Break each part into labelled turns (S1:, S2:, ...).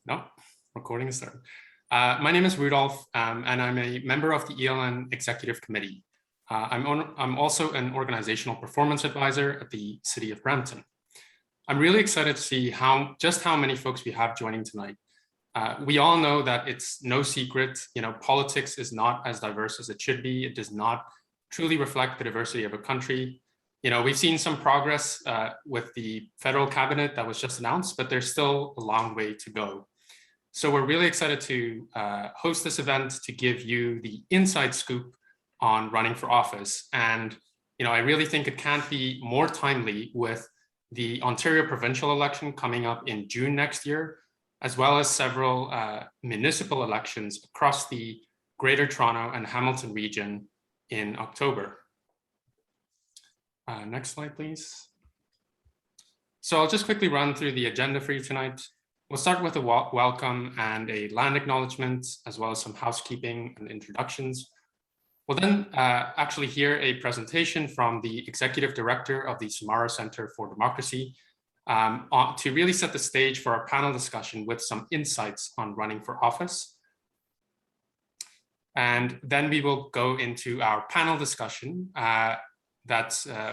S1: No, recording is started. My name is Rudolph, and I'm a member of the ELN Executive Committee. I'm also an organizational performance advisor at the City of Brampton. I'm really excited to see just how many folks we have joining tonight. We all know that it's no secret, politics is not as diverse as it should be. It does not truly reflect the diversity of a country. We've seen some progress with the federal cabinet that was just announced, but there's still a long way to go. So we're really excited to host this event to give you the inside scoop on running for office. And, I really think it can't be more timely with the Ontario provincial election coming up in June next year, as well as several municipal elections across the Greater Toronto and Hamilton region in October. Next slide, please. So I'll just quickly run through the agenda for you tonight. We'll start with a welcome and a land acknowledgement, as well as some housekeeping and introductions. We'll then actually hear a presentation from the Executive Director of the Samara Centre for Democracy to really set the stage for our panel discussion with some insights on running for office. And then we will go into our panel discussion that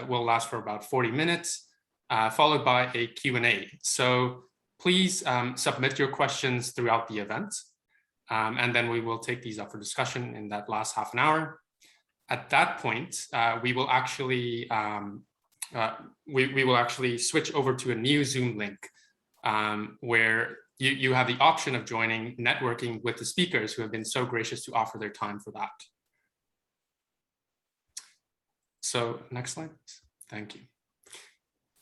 S1: will last for about 40 minutes, followed by a Q&A. So please submit your questions throughout the event, and then we will take these up for discussion in that last half an hour. At that point, we will actually switch over to a new Zoom link where you have the option of joining networking with the speakers who have been so gracious to offer their time for that. So next slide, please. Thank you.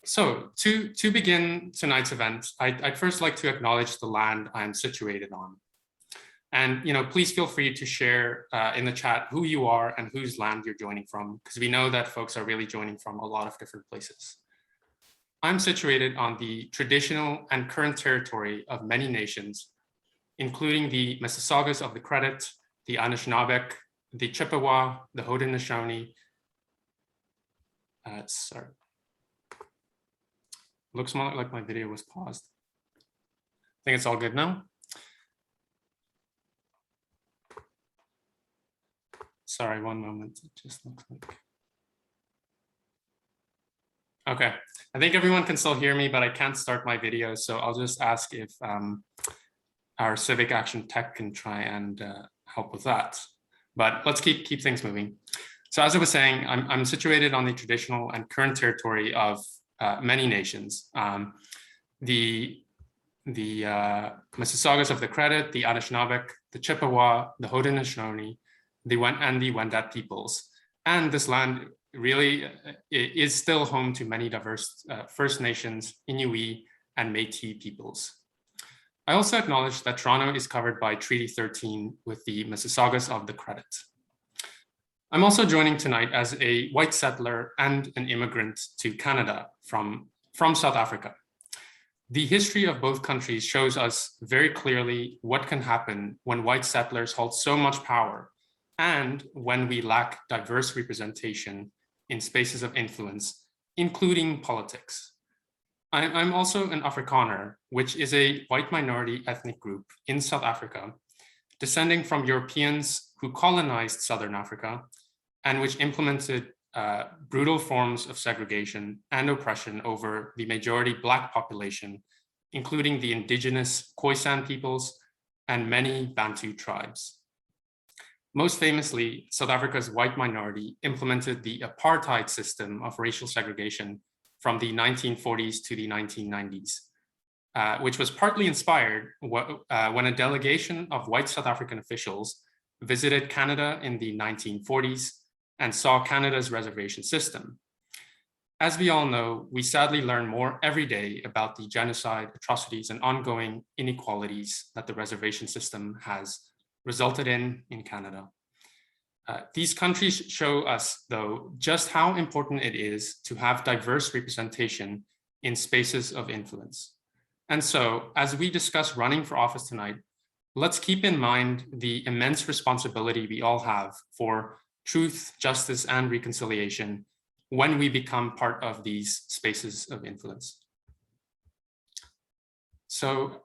S1: So to begin tonight's event, I'd first like to acknowledge the land I'm situated on. And please feel free to share in the chat who you are and whose land you're joining from, because we know that folks are really joining from a lot of different places. I'm situated on the traditional and current territory of many nations, including the Mississaugas of the Credit, the Anishinaabe, the Chippewa, the Haudenosaunee. Sorry. Looks more like my video was paused. I think it's all good now. Sorry, one moment. It just looks like. Okay, I think everyone can still hear me, but I can't start my video. So I'll just ask if our Civic Action Tech can try and help with that. But let's keep things moving. So as I was saying, I'm situated on the traditional and current territory of many nations. The Mississaugas of the Credit, the Anishinaabe, the Chippewa, the Haudenosaunee, the Wendat peoples. And this land really is still home to many diverse First Nations, Inuit, and Métis peoples. I also acknowledge that Toronto is covered by Treaty 13 with the Mississaugas of the Credit. I'm also joining tonight as a white settler and an immigrant to Canada from South Africa. The history of both countries shows us very clearly what can happen when white settlers hold so much power and when we lack diverse representation in spaces of influence, including politics. I'm also an Afrikaner, which is a white minority ethnic group in South Africa, descending from Europeans who colonized Southern Africa and which implemented brutal forms of segregation and oppression over the majority Black population, including the indigenous Khoisan peoples and many Bantu tribes. Most famously, South Africa's white minority implemented the apartheid system of racial segregation from the 1940s to the 1990s, which was partly inspired when a delegation of white South African officials visited Canada in the 1940s and saw Canada's reservation system. As we all know, we sadly learn more every day about the genocide, atrocities, and ongoing inequalities that the reservation system has resulted in Canada. These countries show us, though, just how important it is to have diverse representation in spaces of influence. And so, as we discuss running for office tonight, let's keep in mind the immense responsibility we all have for truth, justice, and reconciliation when we become part of these spaces of influence. So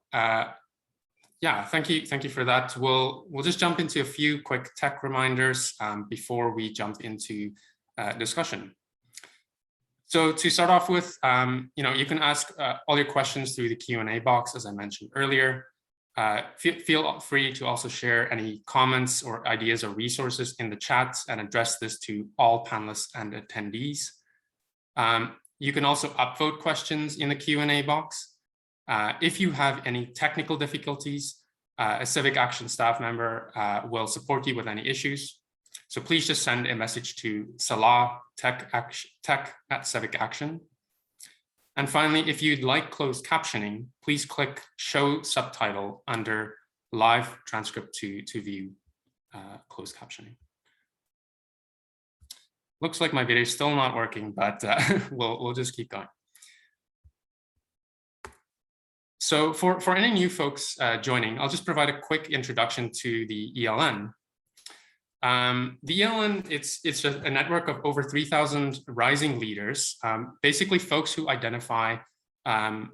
S1: Yeah, thank you for that. We'll just jump into a few quick tech reminders before we jump into discussion. So to start off with, you can ask all your questions through the Q&A box, as I mentioned earlier. Feel free to also share any comments or ideas or resources in the chat and address this to all panelists and attendees. You can also upvote questions in the Q&A box. If you have any technical difficulties, a Civic Action staff member will support you with any issues. So please just send a message to Salah tech@Civic Action. And finally, if you'd like closed captioning, please click Show Subtitle under Live Transcript to view closed captioning. Looks like my video is still not working, but we'll just keep going. So for any new folks joining, I'll just provide a quick introduction to the ELN. The ELN, it's a network of over 3,000 rising leaders, basically folks who identify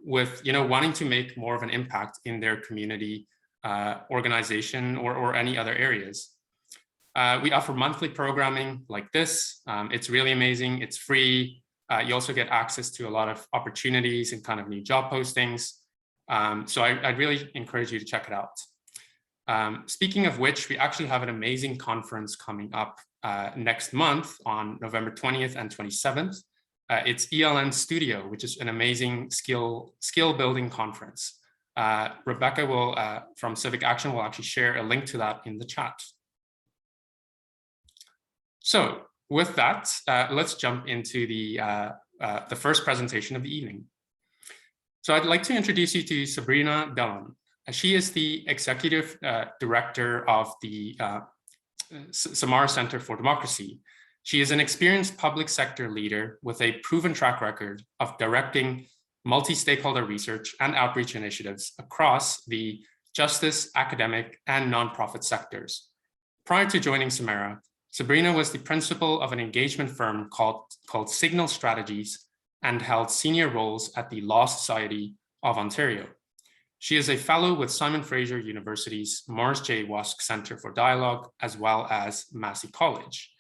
S1: with wanting to make more of an impact in their community, organization, or any other areas. We offer monthly programming like this. It's really amazing. It's free. You also get access to a lot of opportunities and kind of new job postings. So I'd really encourage you to check it out. Speaking of which, we actually have an amazing conference coming up next month on November 20th and 27th. It's ELN Studio, which is an amazing skill building conference. Rebecca will, from Civic Action, will actually share a link to that in the chat. So with that, let's jump into the first presentation of the evening. So I'd like to introduce you to Sabrina Dawn. She is the Executive Director of the Samara Center for Democracy. She is an experienced public sector leader with a proven track record of directing multi-stakeholder research and outreach initiatives across the justice, academic, and nonprofit sectors. Prior to joining Samara, Sabrina was the principal of an engagement firm called Signal Strategies and held senior roles at the Law Society of Ontario. She is a fellow with Simon Fraser University's Morris J. Wask Center for Dialogue, as well as Massey College.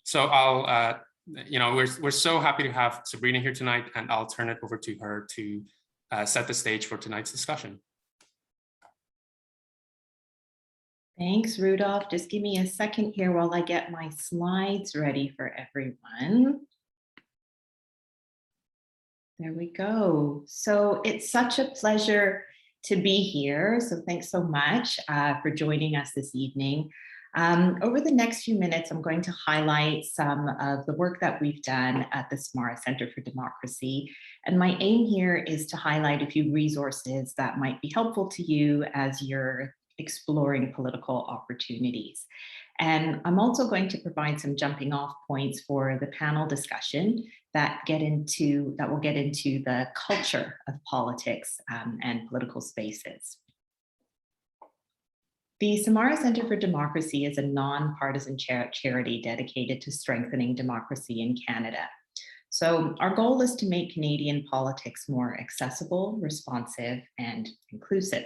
S1: So we're so happy to have Sabrina here tonight, and I'll turn it over to her to set the stage for tonight's discussion.
S2: Thanks, Rudolph. Just give me a second here while I get my slides ready for everyone. There we go. So it's such a pleasure to be here. So thanks so much for joining us this evening. Over the next few minutes, I'm going to highlight some of the work that we've done at the Samara Center for Democracy. And my aim here is to highlight a few resources that might be helpful to you as you're exploring political opportunities. And I'm also going to provide some jumping off points for the panel discussion that will get into the culture of politics and political spaces. The Samara Center for Democracy is a nonpartisan charity dedicated to strengthening democracy in Canada. So our goal is to make Canadian politics more accessible, responsive, and inclusive.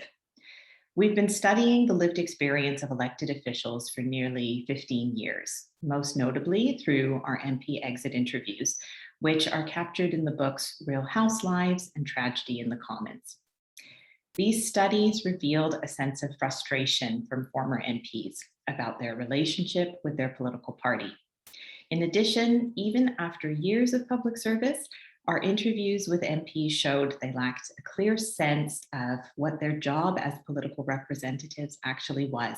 S2: We've been studying the lived experience of elected officials for nearly 15 years, most notably through our MP exit interviews, which are captured in the books Real House Lives and Tragedy in the Commons. These studies revealed a sense of frustration from former MPs about their relationship with their political party. In addition, even after years of public service, our interviews with MPs showed they lacked a clear sense of what their job as political representatives actually was.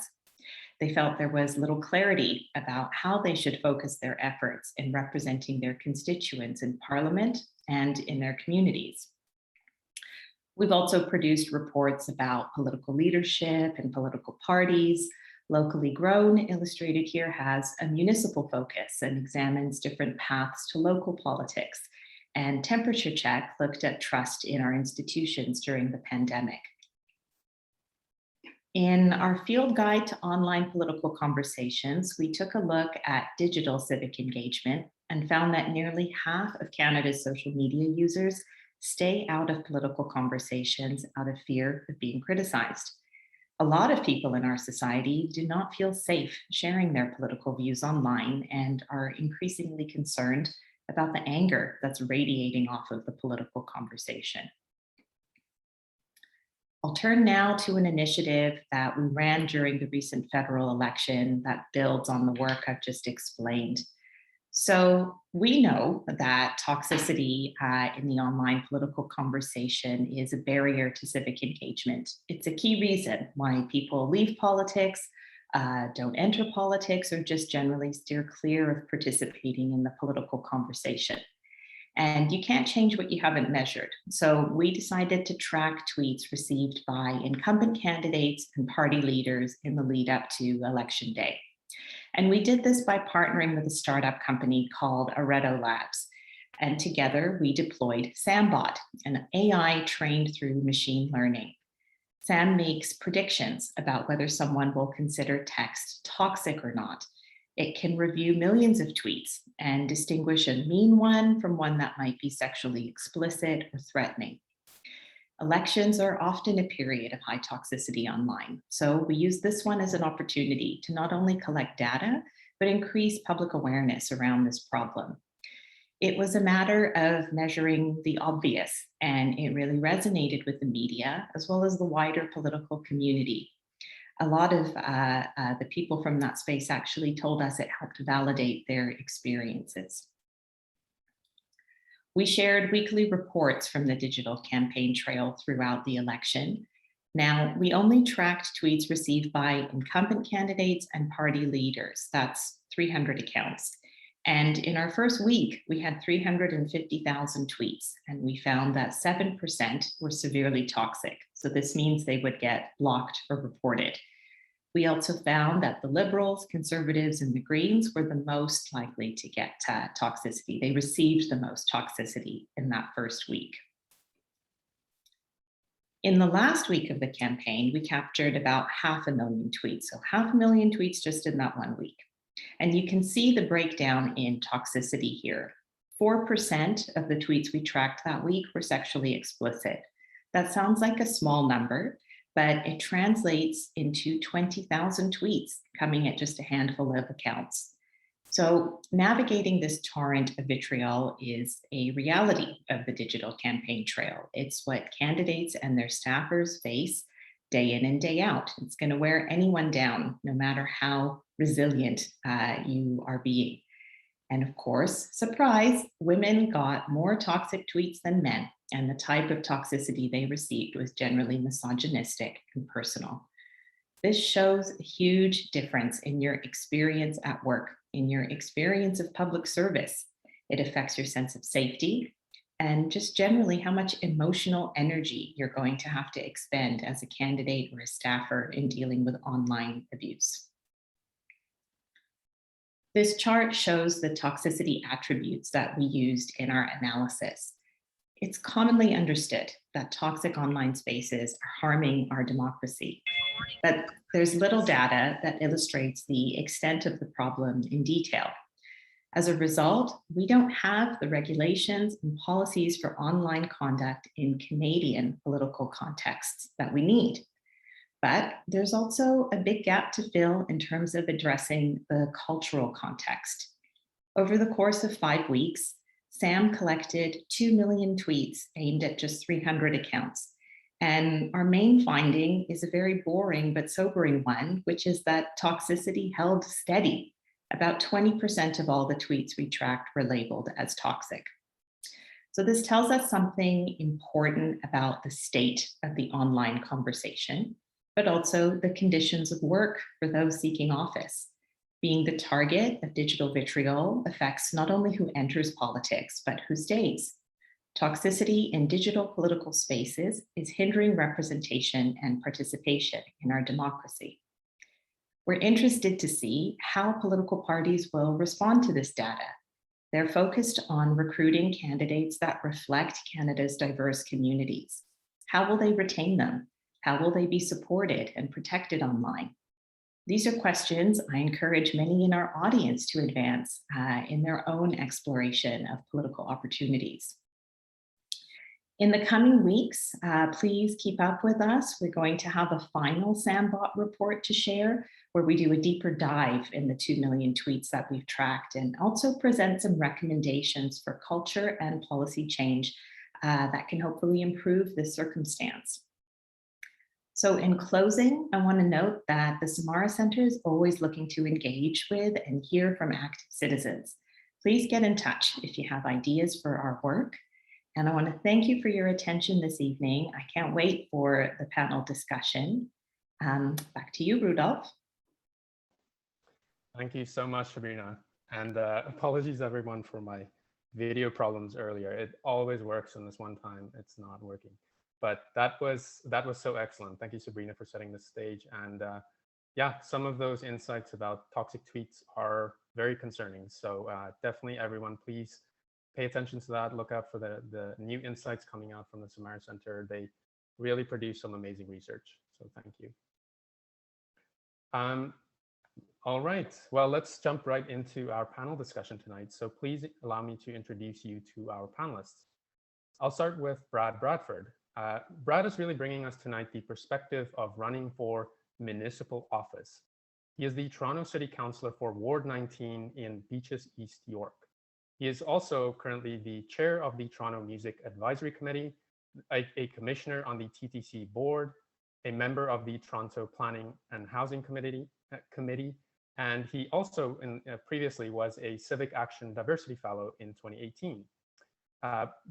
S2: They felt there was little clarity about how they should focus their efforts in representing their constituents in Parliament and in their communities. We've also produced reports about political leadership and political parties. Locally Grown, illustrated here, has a municipal focus and examines different paths to local politics. And Temperature Check looked at trust in our institutions during the pandemic. In our field guide to online political conversations, we took a look at digital civic engagement and found that nearly half of Canada's social media users stay out of political conversations out of fear of being criticized. A lot of people in our society do not feel safe sharing their political views online and are increasingly concerned about the anger that's radiating off of the political conversation. I'll turn now to an initiative that we ran during the recent federal election that builds on the work I've just explained. So we know that toxicity in the online political conversation is a barrier to civic engagement. It's a key reason why people leave politics, don't enter politics, or just generally steer clear of participating in the political conversation. And you can't change what you haven't measured. So we decided to track tweets received by incumbent candidates and party leaders in the lead up to Election Day. And we did this by partnering with a startup company called Areto Labs. And together we deployed SamBot, an AI trained through machine learning. Sam makes predictions about whether someone will consider text toxic or not. It can review millions of tweets and distinguish a mean one from one that might be sexually explicit or threatening. Elections are often a period of high toxicity online, so we use this one as an opportunity to not only collect data, but increase public awareness around this problem. It was a matter of measuring the obvious, and it really resonated with the media as well as the wider political community. A lot of the people from that space actually told us it helped validate their experiences. We shared weekly reports from the digital campaign trail throughout the election. Now, we only tracked tweets received by incumbent candidates and party leaders. That's 300 accounts. And in our first week, we had 350,000 tweets, and we found that 7% were severely toxic. So this means they would get blocked or reported. We also found that the Liberals, Conservatives, and the Greens were the most likely to get toxicity. They received the most toxicity in that first week. In the last week of the campaign, we captured about 500,000 tweets. So 500,000 tweets just in that 1 week. And you can see the breakdown in toxicity here. 4% of the tweets we tracked that week were sexually explicit. That sounds like a small number, but it translates into 20,000 tweets coming at just a handful of accounts. So navigating this torrent of vitriol is a reality of the digital campaign trail. It's what candidates and their staffers face day in and day out. It's going to wear anyone down, no matter how resilient you are being. And of course, surprise, women got more toxic tweets than men, and the type of toxicity they received was generally misogynistic and personal. This shows a huge difference in your experience at work, in your experience of public service. It affects your sense of safety and just generally how much emotional energy you're going to have to expend as a candidate or a staffer in dealing with online abuse. This chart shows the toxicity attributes that we used in our analysis. It's commonly understood that toxic online spaces are harming our democracy, but there's little data that illustrates the extent of the problem in detail. As a result, we don't have the regulations and policies for online conduct in Canadian political contexts that we need. But there's also a big gap to fill in terms of addressing the cultural context. Over the course of 5 weeks, Sam collected 2 million tweets aimed at just 300 accounts. And our main finding is a very boring but sobering one, which is that toxicity held steady. About 20% of all the tweets we tracked were labeled as toxic. So this tells us something important about the state of the online conversation, but also the conditions of work for those seeking office. Being the target of digital vitriol affects not only who enters politics, but who stays. Toxicity in digital political spaces is hindering representation and participation in our democracy. We're interested to see how political parties will respond to this data. They're focused on recruiting candidates that reflect Canada's diverse communities. How will they retain them? How will they be supported and protected online? These are questions I encourage many in our audience to advance in their own exploration of political opportunities. In the coming weeks, please keep up with us. We're going to have a final Sandbot report to share where we do a deeper dive in the 2 million tweets that we've tracked and also present some recommendations for culture and policy change that can hopefully improve this circumstance. So in closing, I want to note that the Samara Centre is always looking to engage with and hear from active citizens. Please get in touch if you have ideas for our work. And I want to thank you for your attention this evening. I can't wait for the panel discussion. Back to you, Rudolph.
S1: Thank you so much, Sabrina. And apologies everyone for my video problems earlier. It always works, and this one time it's not working. But that was so excellent. Thank you, Sabrina, for setting the stage. And yeah, some of those insights about toxic tweets are very concerning. So definitely everyone, please pay attention to that. Look out for the new insights coming out from the Samara Centre. They really produce some amazing research. So thank you. All right, well, let's jump right into our panel discussion tonight. So please allow me to introduce you to our panelists. I'll start with Bradford. Brad is really bringing us tonight the perspective of running for municipal office. He is the Toronto City Councillor for Ward 19 in Beaches, East York. He is also currently the chair of the Toronto Music Advisory Committee, a commissioner on the TTC board, a member of the Toronto Planning and Housing Committee, and he also previously was a Civic Action Diversity Fellow in 2018.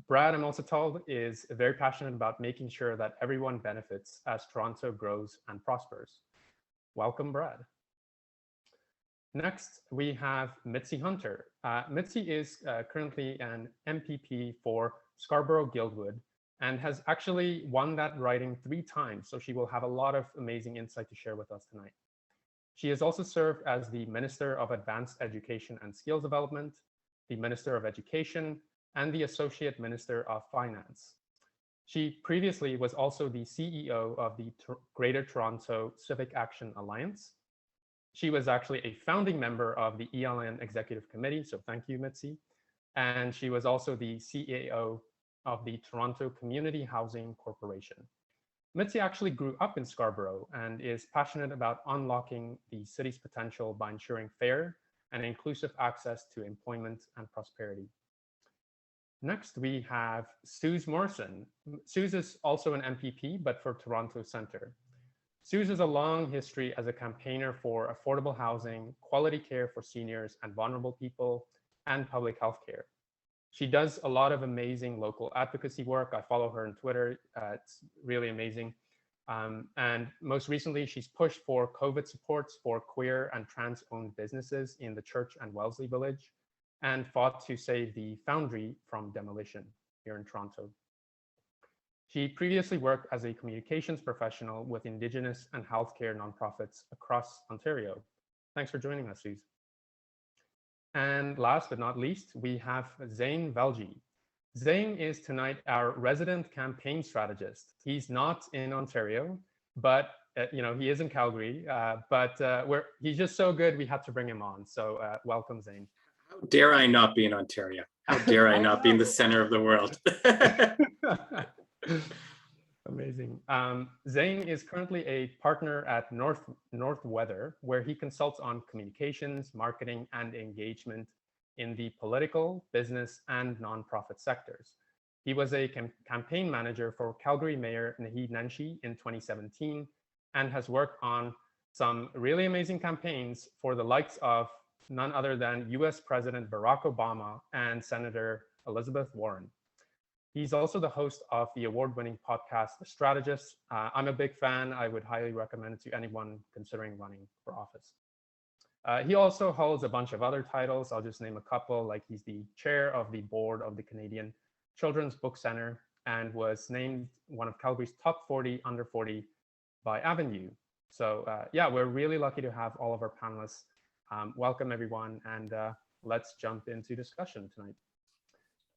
S1: Brad, I'm also told, is very passionate about making sure that everyone benefits as Toronto grows and prospers. Welcome, Brad. Next, we have Mitzi Hunter. Mitzi is currently an MPP for Scarborough-Guildwood and has actually won that riding 3 times, so she will have a lot of amazing insight to share with us tonight. She has also served as the Minister of Advanced Education and Skills Development, the Minister of Education, and the Associate Minister of Finance. She previously was also the CEO of the Greater Toronto Civic Action Alliance. She was actually a founding member of the ELN Executive Committee, so thank you, Mitzi. And she was also the CAO of the Toronto Community Housing Corporation. Mitzi actually grew up in Scarborough and is passionate about unlocking the city's potential by ensuring fair and inclusive access to employment and prosperity. Next, we have Suze Morrison. Suze is also an MPP, but for Toronto Centre. Suze has a long history as a campaigner for affordable housing, quality care for seniors and vulnerable people, and public health care. She does a lot of amazing local advocacy work. I follow her on Twitter. It's really amazing. And most recently, she's pushed for COVID supports for queer and trans-owned businesses in the Church and Wellesley Village, and fought to save the Foundry from demolition here in Toronto. She previously worked as a communications professional with Indigenous and healthcare nonprofits across Ontario. Thanks for joining us, Suze. And last but not least, we have Zayn Valjee. Zayn is tonight our resident campaign strategist. He's not in Ontario, but he is in Calgary, but he's just so good, we had to bring him on. So welcome, Zayn.
S3: How dare I not be in Ontario? How dare I not be in the center of the world?
S1: Amazing. Zayn is currently a partner at North Weather, where he consults on communications, marketing, and engagement in the political, business, and nonprofit sectors. He was a campaign manager for Calgary Mayor Naheed Nenshi in 2017 and has worked on some really amazing campaigns for the likes of none other than US President Barack Obama and Senator Elizabeth Warren. He's also the host of the award-winning podcast, The Strategist. I'm a big fan. I would highly recommend it to anyone considering running for office. He also holds a bunch of other titles. I'll just name a couple, like he's the chair of the board of the Canadian Children's Book Centre and was named one of Calgary's top 40 under 40 by Avenue. So yeah, we're really lucky to have all of our panelists. Welcome everyone, and let's jump into discussion tonight.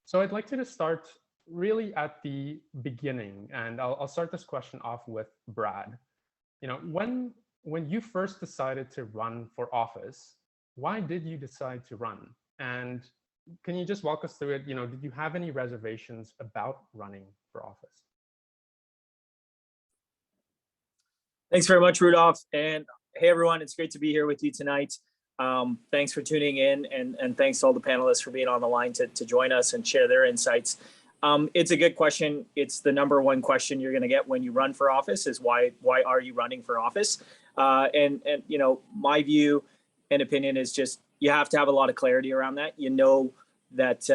S1: So I'd like to just start really at the beginning, and I'll start this question off with Brad. When you first decided to run for office, why did you decide to run? And can you just walk us through it? Did you have any reservations about running
S4: for office.
S5: Thanks very much, Rudolph. And hey, everyone, it's great to be here with you tonight. Thanks for tuning in, and thanks to all the panelists for being on the line to join us and share their insights. It's a good question. It's the number one question you're going to get when you run for office is why are you running for office? And you know, my view and opinion is just you have to have a lot of clarity around that. You know that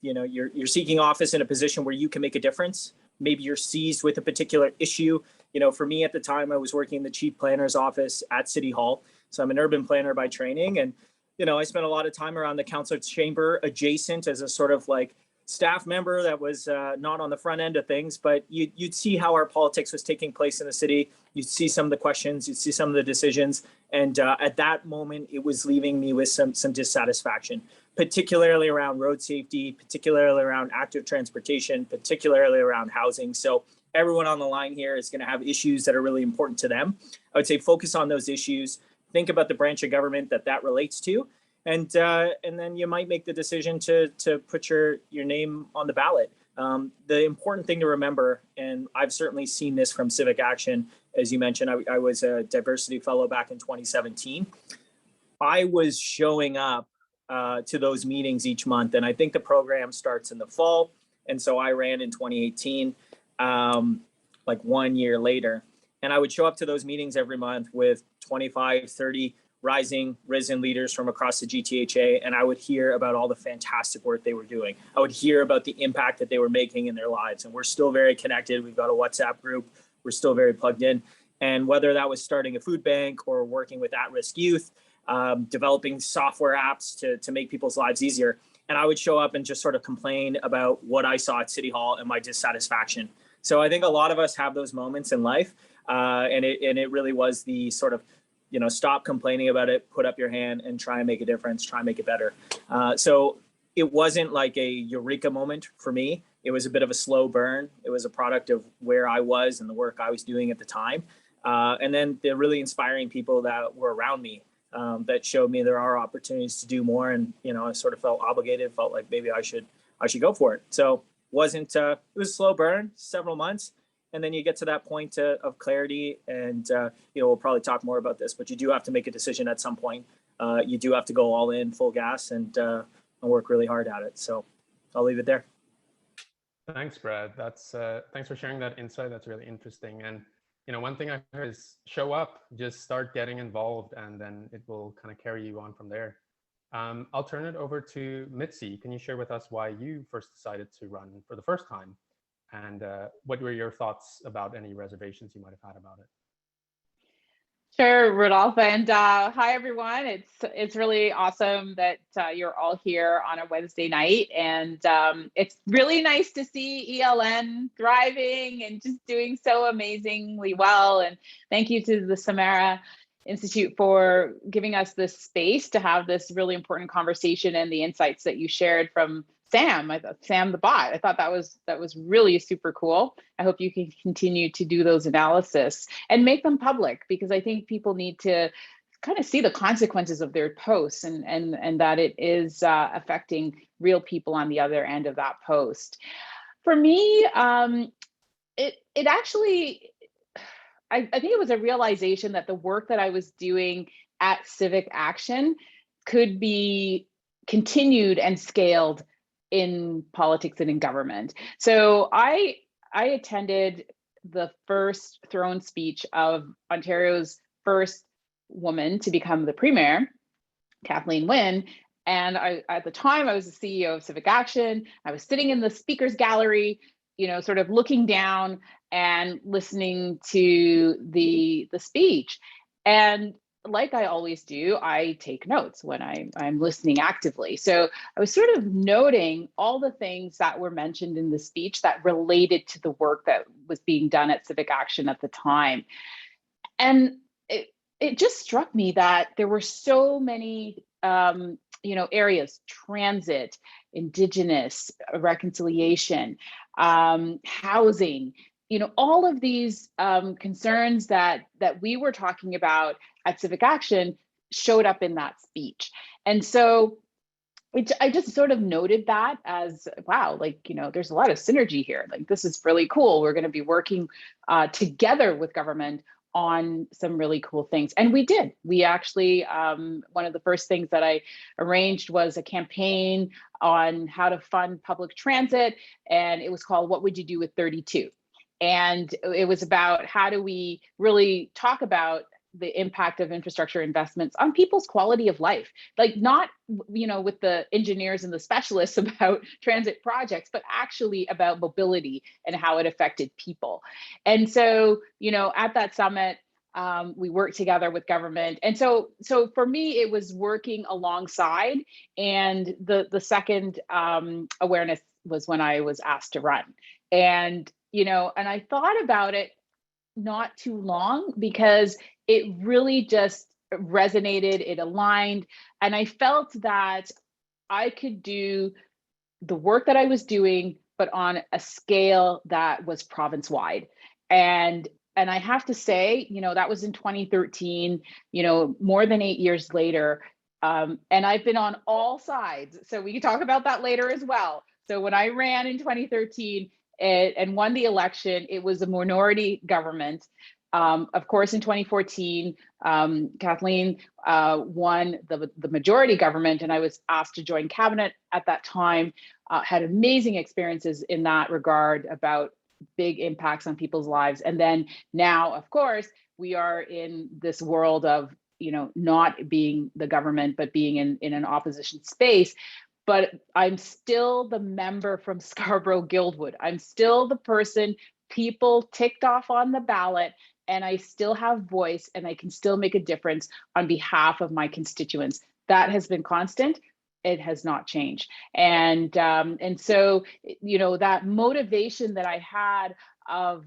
S5: you know you're seeking office in a position where you can make a difference. Maybe you're seized with a particular issue. You know, for me at the time, I was working in the chief planner's office at City Hall. So I'm an urban planner by training. And, you know, I spent a lot of time around the council chamber adjacent as a sort of like staff member that was not on the front end of things, but you'd see how our politics was taking place in the city. You'd see some of the questions, you'd see some of the decisions. And at that moment, it was leaving me with some dissatisfaction, particularly around road safety, particularly around active transportation, particularly around housing. So everyone on the line here is going to have issues that are really important to them. I would say focus on those issues, think about the branch of government that relates to, and then you might make the decision to put your name on the ballot. The important thing to remember, and I've certainly seen this from Civic Action, as you mentioned, I was a diversity fellow back in 2017. I was showing up to those meetings each month, and I think the program starts in the fall, and so I ran in 2018. Like 1 year later. And I would show up to those meetings every month with 25, 30 risen leaders from across the GTHA. And I would hear about all the fantastic work they were doing. I would hear about the impact that they were making in their lives. And we're still very connected. We've got a WhatsApp group. We're still very plugged in. And whether that was starting a food bank or working with at-risk youth, developing software apps to make people's lives easier. And I would show up and just sort of complain about what I saw at City Hall and my dissatisfaction. So I think a lot of us have those moments in life, and it really was the sort of, you know, stop complaining about it, put up your hand and try and make a difference, try and make it better. So it wasn't like a eureka moment for me. It was a bit of a slow burn. It was a product of where I was and the work I was doing at the time. And then the really inspiring people that were around me that showed me there are opportunities to do more. And, you know, I sort of felt obligated, felt like maybe I should go for it. So it was a slow burn, several months. And then you get to that point of clarity. And, you know, we'll probably talk more about this, but you do have to make a decision at some point. You do have to go all in, full gas, and work really hard at it. So I'll leave it there.
S4: Thanks, Brad. Thanks for sharing that insight. That's really interesting. And, you know, one thing I heard is show up, just start getting involved, and then it will kind of carry you on from there. I'll turn it over to Mitzi. Can you share with us why you first decided to run for the first time? And what were your thoughts about any reservations you might have had about it?
S6: Sure, Rudolph, and hi everyone. It's really awesome that you're all here on a Wednesday night, and it's really nice to see ELN thriving and just doing so amazingly well. And thank you to the Samara Institute for giving us this space to have this really important conversation and the insights that you shared from Sam. I thought Sam the bot. I thought that was really super cool. I hope you can continue to do those analysis and make them public, because I think people need to kind of see the consequences of their posts and that it is affecting real people on the other end of that post. For me, it actually, I think it was a realization that the work that I was doing at Civic Action could be continued and scaled in politics and in government. So I attended the first throne speech of Ontario's first woman to become the premier, Kathleen Wynne. And at the time, I was the CEO of Civic Action. I was sitting in the speaker's gallery, you know, sort of looking down and listening to the speech. And like I always do, I take notes when I'm listening actively. So I was sort of noting all the things that were mentioned in the speech that related to the work that was being done at Civic Action at the time. And it just struck me that there were so many areas: transit, Indigenous, reconciliation, housing, all of these concerns that we were talking about at Civic Action showed up in that speech. And so I just sort of noted that as, wow, like, you know, there's a lot of synergy here. Like, this is really cool. We're going to be working together with government on some really cool things. And we did. We actually, one of the first things that I arranged was a campaign on how to fund public transit. And it was called, What Would You Do with 32? And it was about how do we really talk about the impact of infrastructure investments on people's quality of life, like not, you know, with the engineers and the specialists about transit projects, but actually about mobility and how it affected people. And so, you know, at that summit, we worked together with government. And so for me, it was working alongside. And the second awareness was when I was asked to run. And, you know, and I thought about it not too long because it really just resonated, it aligned. And I felt that I could do the work that I was doing, but on a scale that was province-wide. And I have to say, you know, that was in 2013, you know, more than 8 years later. And I've been on all sides. So we can talk about that later as well. So when I ran in 2013 and won the election, it was a minority government. Of course, in 2014, Kathleen won the majority government, and I was asked to join cabinet at that time. Had amazing experiences in that regard about big impacts on people's lives. And then now, of course, we are in this world of, you know, not being the government, but being in an opposition space. But I'm still the member from Scarborough-Guildwood. I'm still the person people ticked off on the ballot, and I still have voice, and I can still make a difference on behalf of my constituents. That has been constant. It has not changed. And so, you know, that motivation that I had of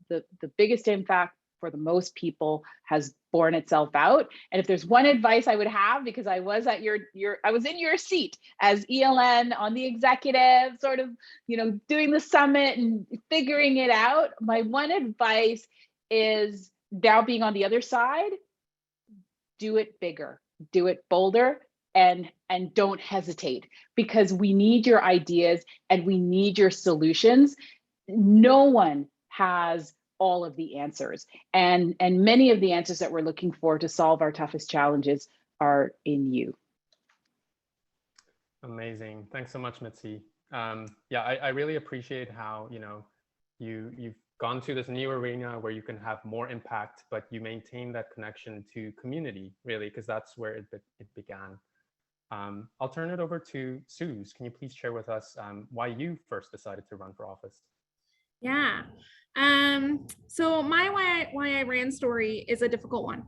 S6: the biggest impact for the most people has borne itself out. And if there's one advice I would have, because I was at I was in your seat as ELN on the executive, sort of, you know, doing the summit and figuring it out. My one advice is, now being on the other side, do it bigger, do it bolder, and don't hesitate, because we need your ideas and we need your solutions. No one has all of the answers, and many of the answers that we're looking for to solve our toughest challenges are in you.
S4: Amazing. Thanks so much, Mitzi. Yeah, I really appreciate how, you know, you've gone to this new arena where you can have more impact, but you maintain that connection to community, really, because that's where it began. I'll turn it over to Suze. Can you please share with us why you first decided to run for office?
S7: Yeah. So my why I ran story is a difficult one.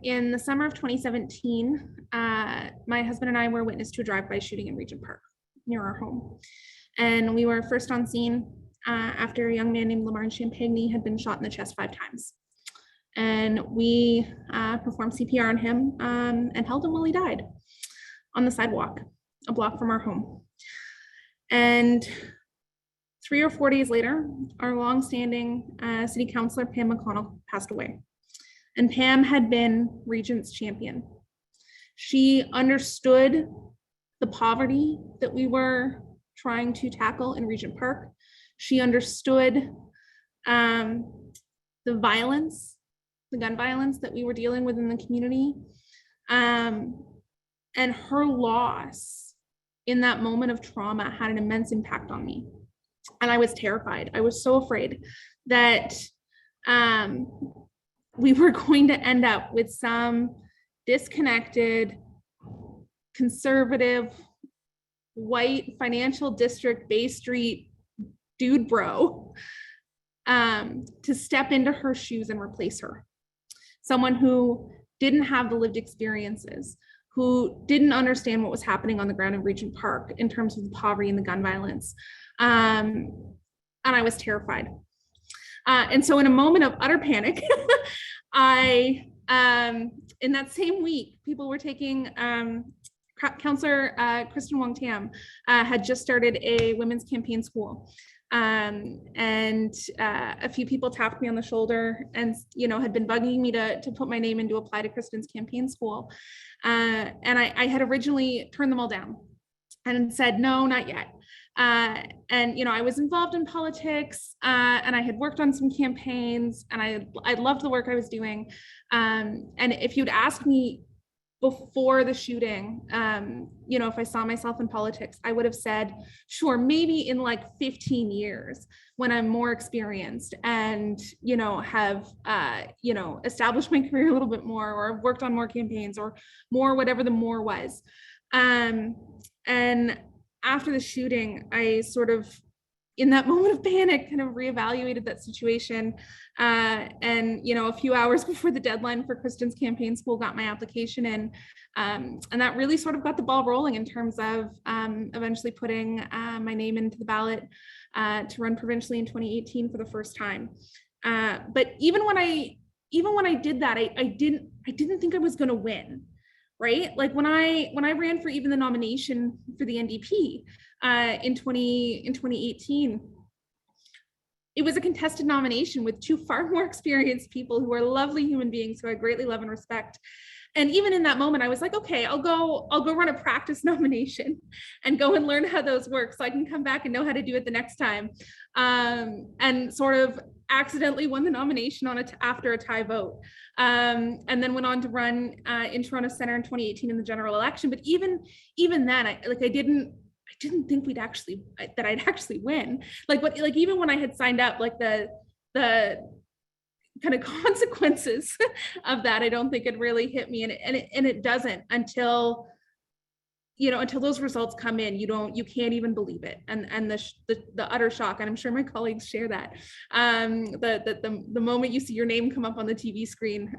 S7: In the summer of 2017, my husband and I were witness to a drive-by shooting in Regent Park near our home. And we were first on scene after a young man named Lamar Champagne had been shot in the chest 5 times. And we performed CPR on him and held him while he died on the sidewalk, a block from our home. And 3 or 4 days later, our longstanding city councilor, Pam McConnell, passed away. And Pam had been Regent's champion. She understood the poverty that we were trying to tackle in Regent Park. She understood the violence, the gun violence that we were dealing with in the community. And her loss in that moment of trauma had an immense impact on me. And I was terrified. I was so afraid that we were going to end up with some disconnected, conservative, white financial district, Bay Street dude bro to step into her shoes and replace her. Someone who didn't have the lived experiences, who didn't understand what was happening on the ground in Regent Park in terms of the poverty and the gun violence. And I was terrified. And so in a moment of utter panic, I, in that same week, people were taking, Councillor Kristen Wong Tam had just started a women's campaign school And a few people tapped me on the shoulder and, had been bugging me to put my name in to apply to Kristen's campaign school. And I had originally turned them all down and said, no, not yet. And I was involved in politics, and I had worked on some campaigns, and I loved the work I was doing. And if you'd asked me before the shooting, if I saw myself in politics, I would have said, sure, maybe in like 15 years when I'm more experienced and, have, established my career a little bit more, or worked on more campaigns, or more, whatever the more was. And after the shooting, I sort of, in that moment of panic, kind of reevaluated that situation. And, a few hours before the deadline for Kristen's campaign school, got my application in. And that really sort of got the ball rolling in terms of eventually putting my name into the ballot to run provincially in 2018 for the first time. But even when I did that, I didn't think I was going to win. Right? Like when I ran for even the nomination for the NDP in 2018, it was a contested nomination with two far more experienced people who are lovely human beings who I greatly love and respect. And even in that moment, I was like, okay, I'll go run a practice nomination and go and learn how those work so I can come back and know how to do it the next time. And sort of accidentally won the nomination after a tie vote. And then went on to run in Toronto Centre in 2018 in the general election. But even then, I didn't think that I'd actually win. Even when I had signed up, like the kind of consequences of that, I don't think it really hit me, and it doesn't until those results come in. You can't even believe it, and the utter shock, and I'm sure my colleagues share that. The moment you see your name come up on the TV screen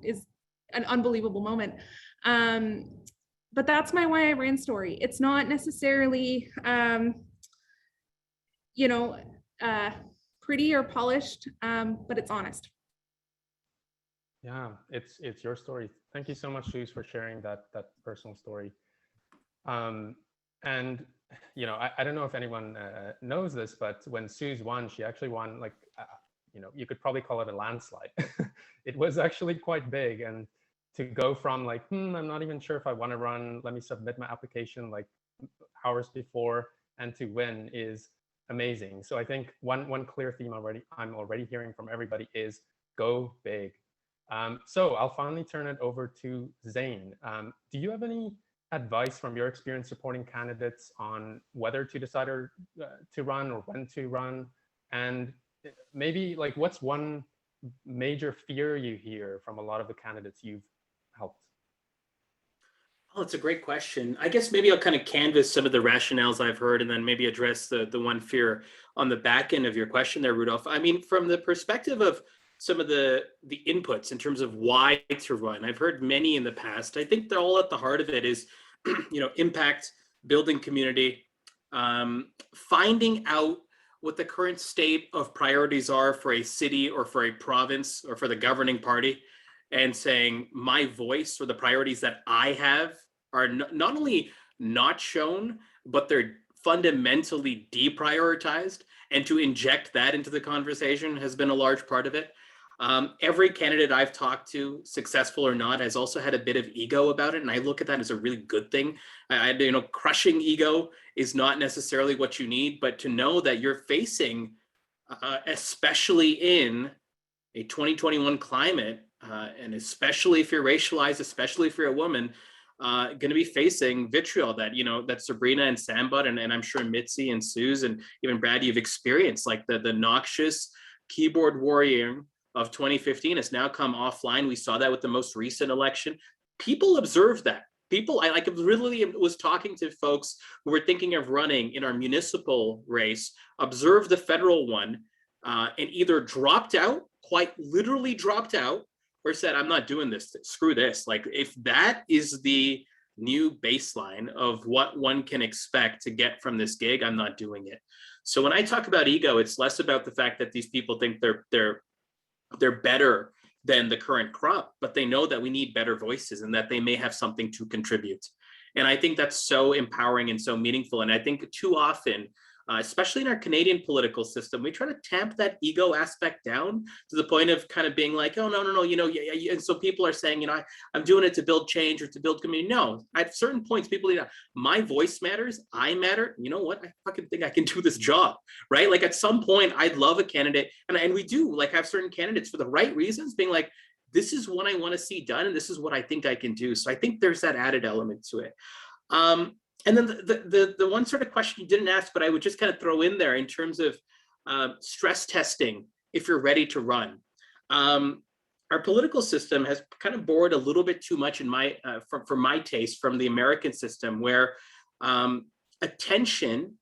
S7: is an unbelievable moment. But that's my why I ran story. It's not necessarily pretty or polished, but it's honest.
S4: Yeah, it's your story. Thank you so much, Suze, for sharing that personal story. And I don't know if anyone knows this, but when Suze won, she actually won, like, you could probably call it a landslide. It was actually quite big, and to go from like, I'm not even sure if I want to run, let me submit my application like hours before, and to win is amazing. So I think one clear theme I'm already hearing from everybody is go big. So I'll finally turn it over to Zayn. Do you have any advice from your experience supporting candidates on whether to decide to run or when to run? And maybe like, what's one major fear you hear from a lot of the candidates you've helped?
S3: Oh, it's a great question. I guess maybe I'll kind of canvas some of the rationales I've heard and then maybe address the one fear on the back end of your question there, Rudolph. I mean, from the perspective of some of the inputs in terms of why to run, I've heard many in the past. I think they're all at the heart of it is, impact, building community, finding out what the current state of priorities are for a city or for a province or for the governing party, and saying my voice or the priorities that I have are not only not shown, but they're fundamentally deprioritized. And to inject that into the conversation has been a large part of it. Every candidate I've talked to, successful or not, has also had a bit of ego about it. And I look at that as a really good thing. Crushing ego is not necessarily what you need, but to know that you're facing, especially in a 2021 climate, and especially if you're racialized, especially if you're a woman, going to be facing vitriol that Sabrina and Sambot and I'm sure Mitzi and Suze and even Brad, you've experienced, like the noxious keyboard warrior of 2015 has now come offline. We saw that with the most recent election. People observed that. I really was talking to folks who were thinking of running in our municipal race, observed the federal one, and either dropped out, quite literally dropped out, or said, I'm not doing this, screw this. Like, if that is the new baseline of what one can expect to get from this gig, I'm not doing it. So when I talk about ego, it's less about the fact that these people think they're better than the current crop, but they know that we need better voices and that they may have something to contribute. And I think that's so empowering and so meaningful. And I think too often especially in our Canadian political system, we try to tamp that ego aspect down to the point of kind of being like, oh, no, yeah. And so people are saying, I'm doing it to build change or to build community. No, at certain points, people, my voice matters, I matter. You know what? I fucking think I can do this job, right? Like at some point, I'd love a candidate, and we do like have certain candidates for the right reasons being like, this is what I want to see done, and this is what I think I can do. So I think there's that added element to it. And then the one sort of question you didn't ask, but I would just kind of throw in there in terms of stress testing if you're ready to run. Our political system has kind of borrowed a little bit too much in my for my taste from the American system, where attention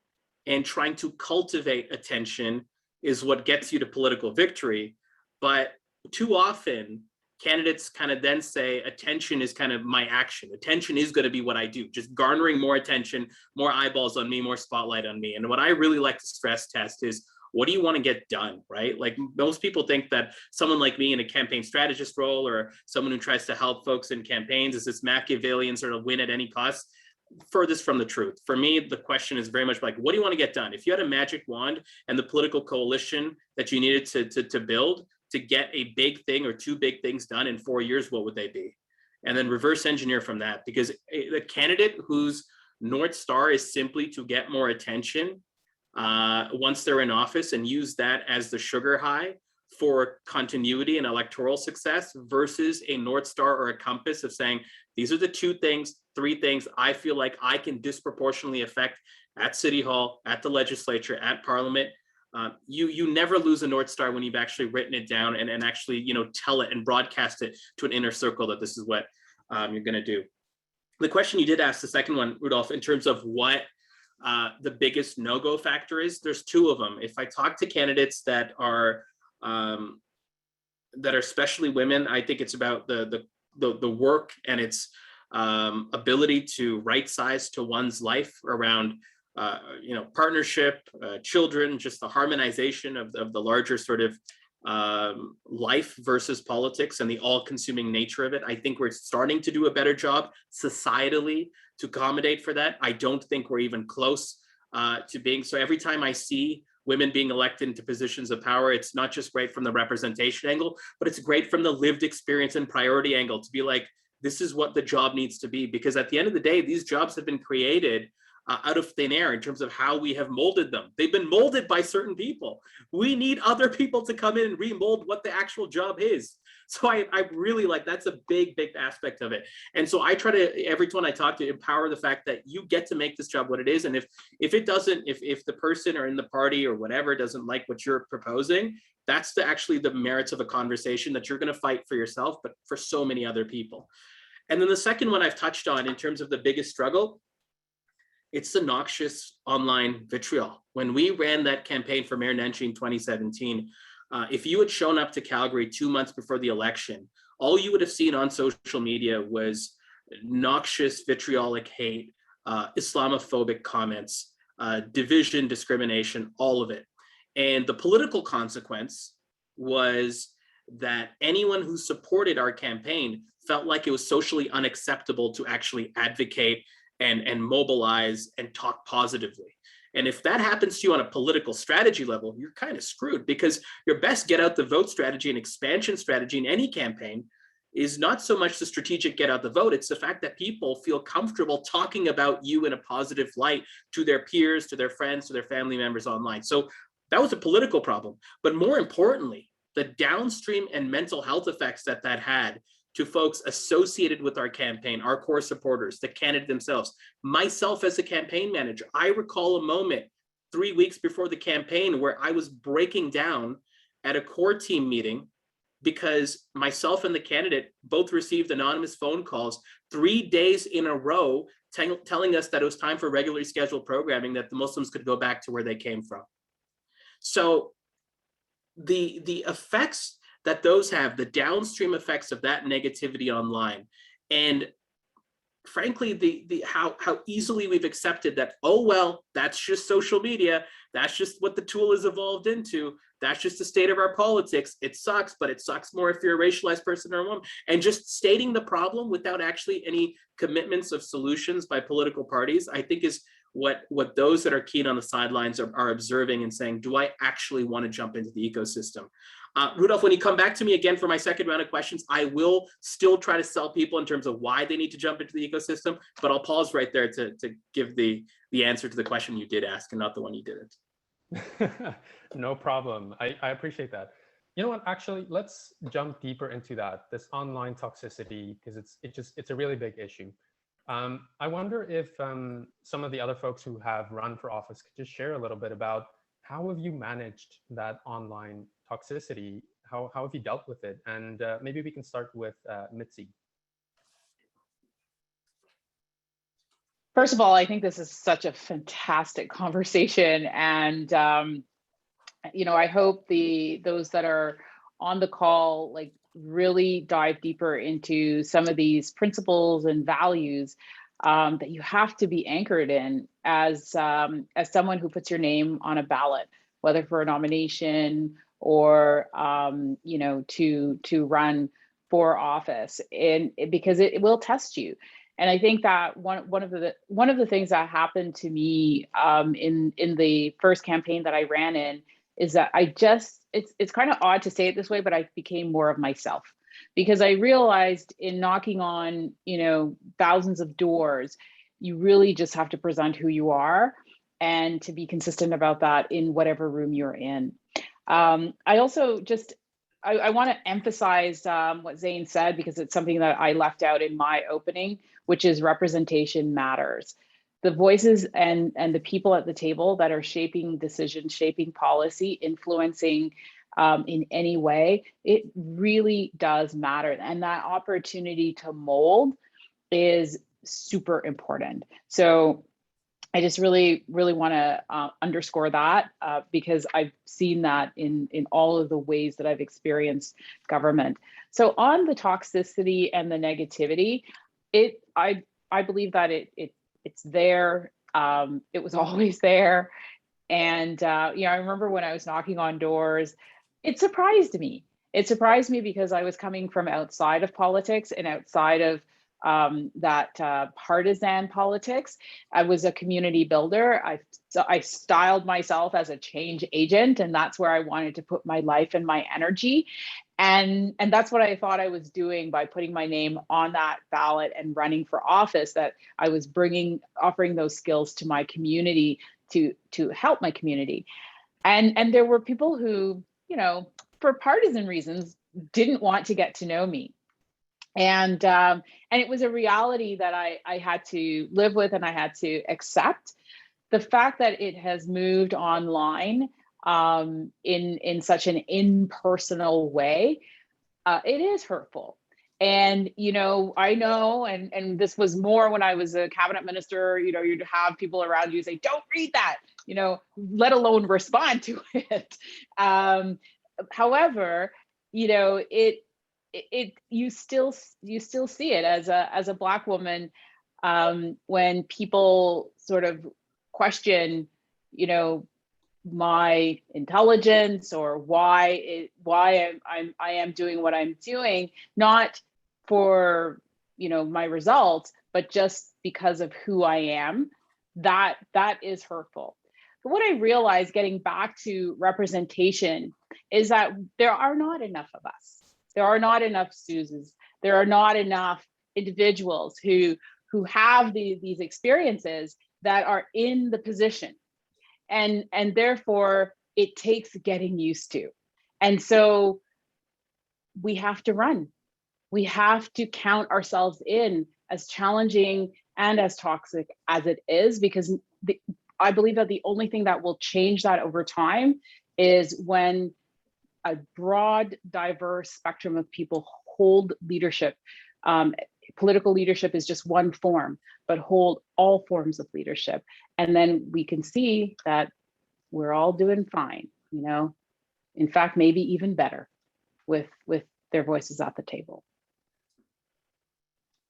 S3: and trying to cultivate attention is what gets you to political victory. But too often, candidates kind of then say attention is kind of my action. Attention is going to be what I do, just garnering more attention, more eyeballs on me, more spotlight on me. And what I really like to stress test is, what do you want to get done, right? Like most people think that someone like me in a campaign strategist role or someone who tries to help folks in campaigns is this Machiavellian sort of win at any cost. Furthest from the truth. For me, the question is very much like, what do you want to get done? If you had a magic wand and the political coalition that you needed to build to get a big thing or two big things done in 4 years, what would they be? And then reverse engineer from that, because the candidate whose North Star is simply to get more attention once they're in office and use that as the sugar high for continuity and electoral success versus a North Star or a compass of saying, these are the 2 things, 3 things I feel like I can disproportionately affect at City Hall, at the legislature, at Parliament. You never lose a North Star when you've actually written it down and actually, tell it and broadcast it to an inner circle that this is what you're going to do. The question you did ask, the second one, Rudolph, in terms of what the biggest no-go factor is, there's 2 of them. If I talk to candidates that are especially women, I think it's about the work and its ability to right size to one's life around partnership, children, just the harmonization of the larger sort of life versus politics and the all-consuming nature of it. I think we're starting to do a better job societally to accommodate for that. I don't think we're even close to being. So every time I see women being elected into positions of power, it's not just great from the representation angle, but it's great from the lived experience and priority angle to be like, this is what the job needs to be. Because at the end of the day, these jobs have been created out of thin air in terms of how we have molded them. They've been molded by certain people. We need other people to come in and remold what the actual job is. So I really like, that's a big aspect of it. And so I try to, every time I talk to, empower the fact that you get to make this job what it is. And if it doesn't, if the person or in the party or whatever doesn't like what you're proposing, that's actually the merits of a conversation that you're going to fight for yourself, but for so many other people. And then the second one I've touched on in terms of the biggest struggle, it's the noxious online vitriol. When we ran that campaign for Mayor Nenshi in 2017, if you had shown up to Calgary 2 months before the election, all you would have seen on social media was noxious vitriolic hate, Islamophobic comments, division, discrimination, all of it. And the political consequence was that anyone who supported our campaign felt like it was socially unacceptable to actually advocate and mobilize and talk positively. And if that happens to you on a political strategy level, you're kind of screwed, because your best get out the vote strategy and expansion strategy in any campaign is not so much the strategic get out the vote, it's the fact that people feel comfortable talking about you in a positive light to their peers, to their friends, to their family members online. So that was a political problem. But more importantly, the downstream and mental health effects that had to folks associated with our campaign, our core supporters, the candidate themselves, myself as a campaign manager. I recall a moment 3 weeks before the campaign where I was breaking down at a core team meeting because myself and the candidate both received anonymous phone calls 3 days in a row telling us that it was time for regularly scheduled programming, that the Muslims could go back to where they came from. So the effects that those have, the downstream effects of that negativity online, and frankly, the how easily we've accepted that, oh, well, that's just social media, that's just what the tool has evolved into, that's just the state of our politics, it sucks, but it sucks more if you're a racialized person or a woman, and just stating the problem without actually any commitments of solutions by political parties, I think is what those that are keen on the sidelines are observing and saying, do I actually want to jump into the ecosystem? Rudolph, when you come back to me again for my second round of questions, I will still try to sell people in terms of why they need to jump into the ecosystem, but I'll pause right there to give the answer to the question you did ask and not the one you didn't.
S4: No problem. I appreciate that. You know what, actually, let's jump deeper into that, this online toxicity, because it's a really big issue. I wonder if some of the other folks who have run for office could just share a little bit about how have you managed that online toxicity? How have you dealt with it? And maybe we can start with Mitzi.
S6: First of all, I think this is such a fantastic conversation, and you know, I hope those that are on the call like really dive deeper into some of these principles and values that you have to be anchored in as someone who puts your name on a ballot, whether for a nomination or you know, to run for office, and because it will test you. And I think that one of the things that happened to me in the first campaign that I ran in is that it's kind of odd to say it this way, but I became more of myself, because I realized in knocking on, you know, thousands of doors, you really just have to present who you are and to be consistent about that in whatever room you're in. I also I want to emphasize what Zayn said, because it's something that I left out in my opening, which is representation matters. The voices and the people at the table that are shaping decisions, shaping policy, influencing in any way, it really does matter. And that opportunity to mold is super important. So I just really want to underscore that because I've seen that in all of the ways that I've experienced government. So on the toxicity and the negativity, I believe that it's there. It was always there. And you know, I remember when I was knocking on doors, it surprised me. It surprised me because I was coming from outside of politics and outside of that partisan politics. I was a community builder. I styled myself as a change agent, and that's where I wanted to put my life and my energy. And that's what I thought I was doing by putting my name on that ballot and running for office, that I was offering those skills to my community to help my community. And there were people who, you know, for partisan reasons, didn't want to get to know me. And it was a reality that I had to live with and I had to accept. The fact that it has moved online in such an impersonal way, it is hurtful. And, you know, I know, and this was more when I was a cabinet minister, you know, you'd have people around you say, don't read that, you know, let alone respond to it. However, you know, you still see it as a Black woman when people sort of question, you know, my intelligence or why I am doing what I'm doing, not for, you know, my results, but just because of who I am. That is hurtful. But what I realized, getting back to representation, is that there are not enough of us. There are not enough Susans. There are not enough individuals who have these experiences that are in the position. And therefore, it takes getting used to. And so we have to run. We have to count ourselves in, as challenging and as toxic as it is, because I believe that the only thing that will change that over time is when a broad, diverse spectrum of people hold leadership. Political leadership is just one form, but hold all forms of leadership. And then we can see that we're all doing fine, you know, in fact, maybe even better with their voices at the table.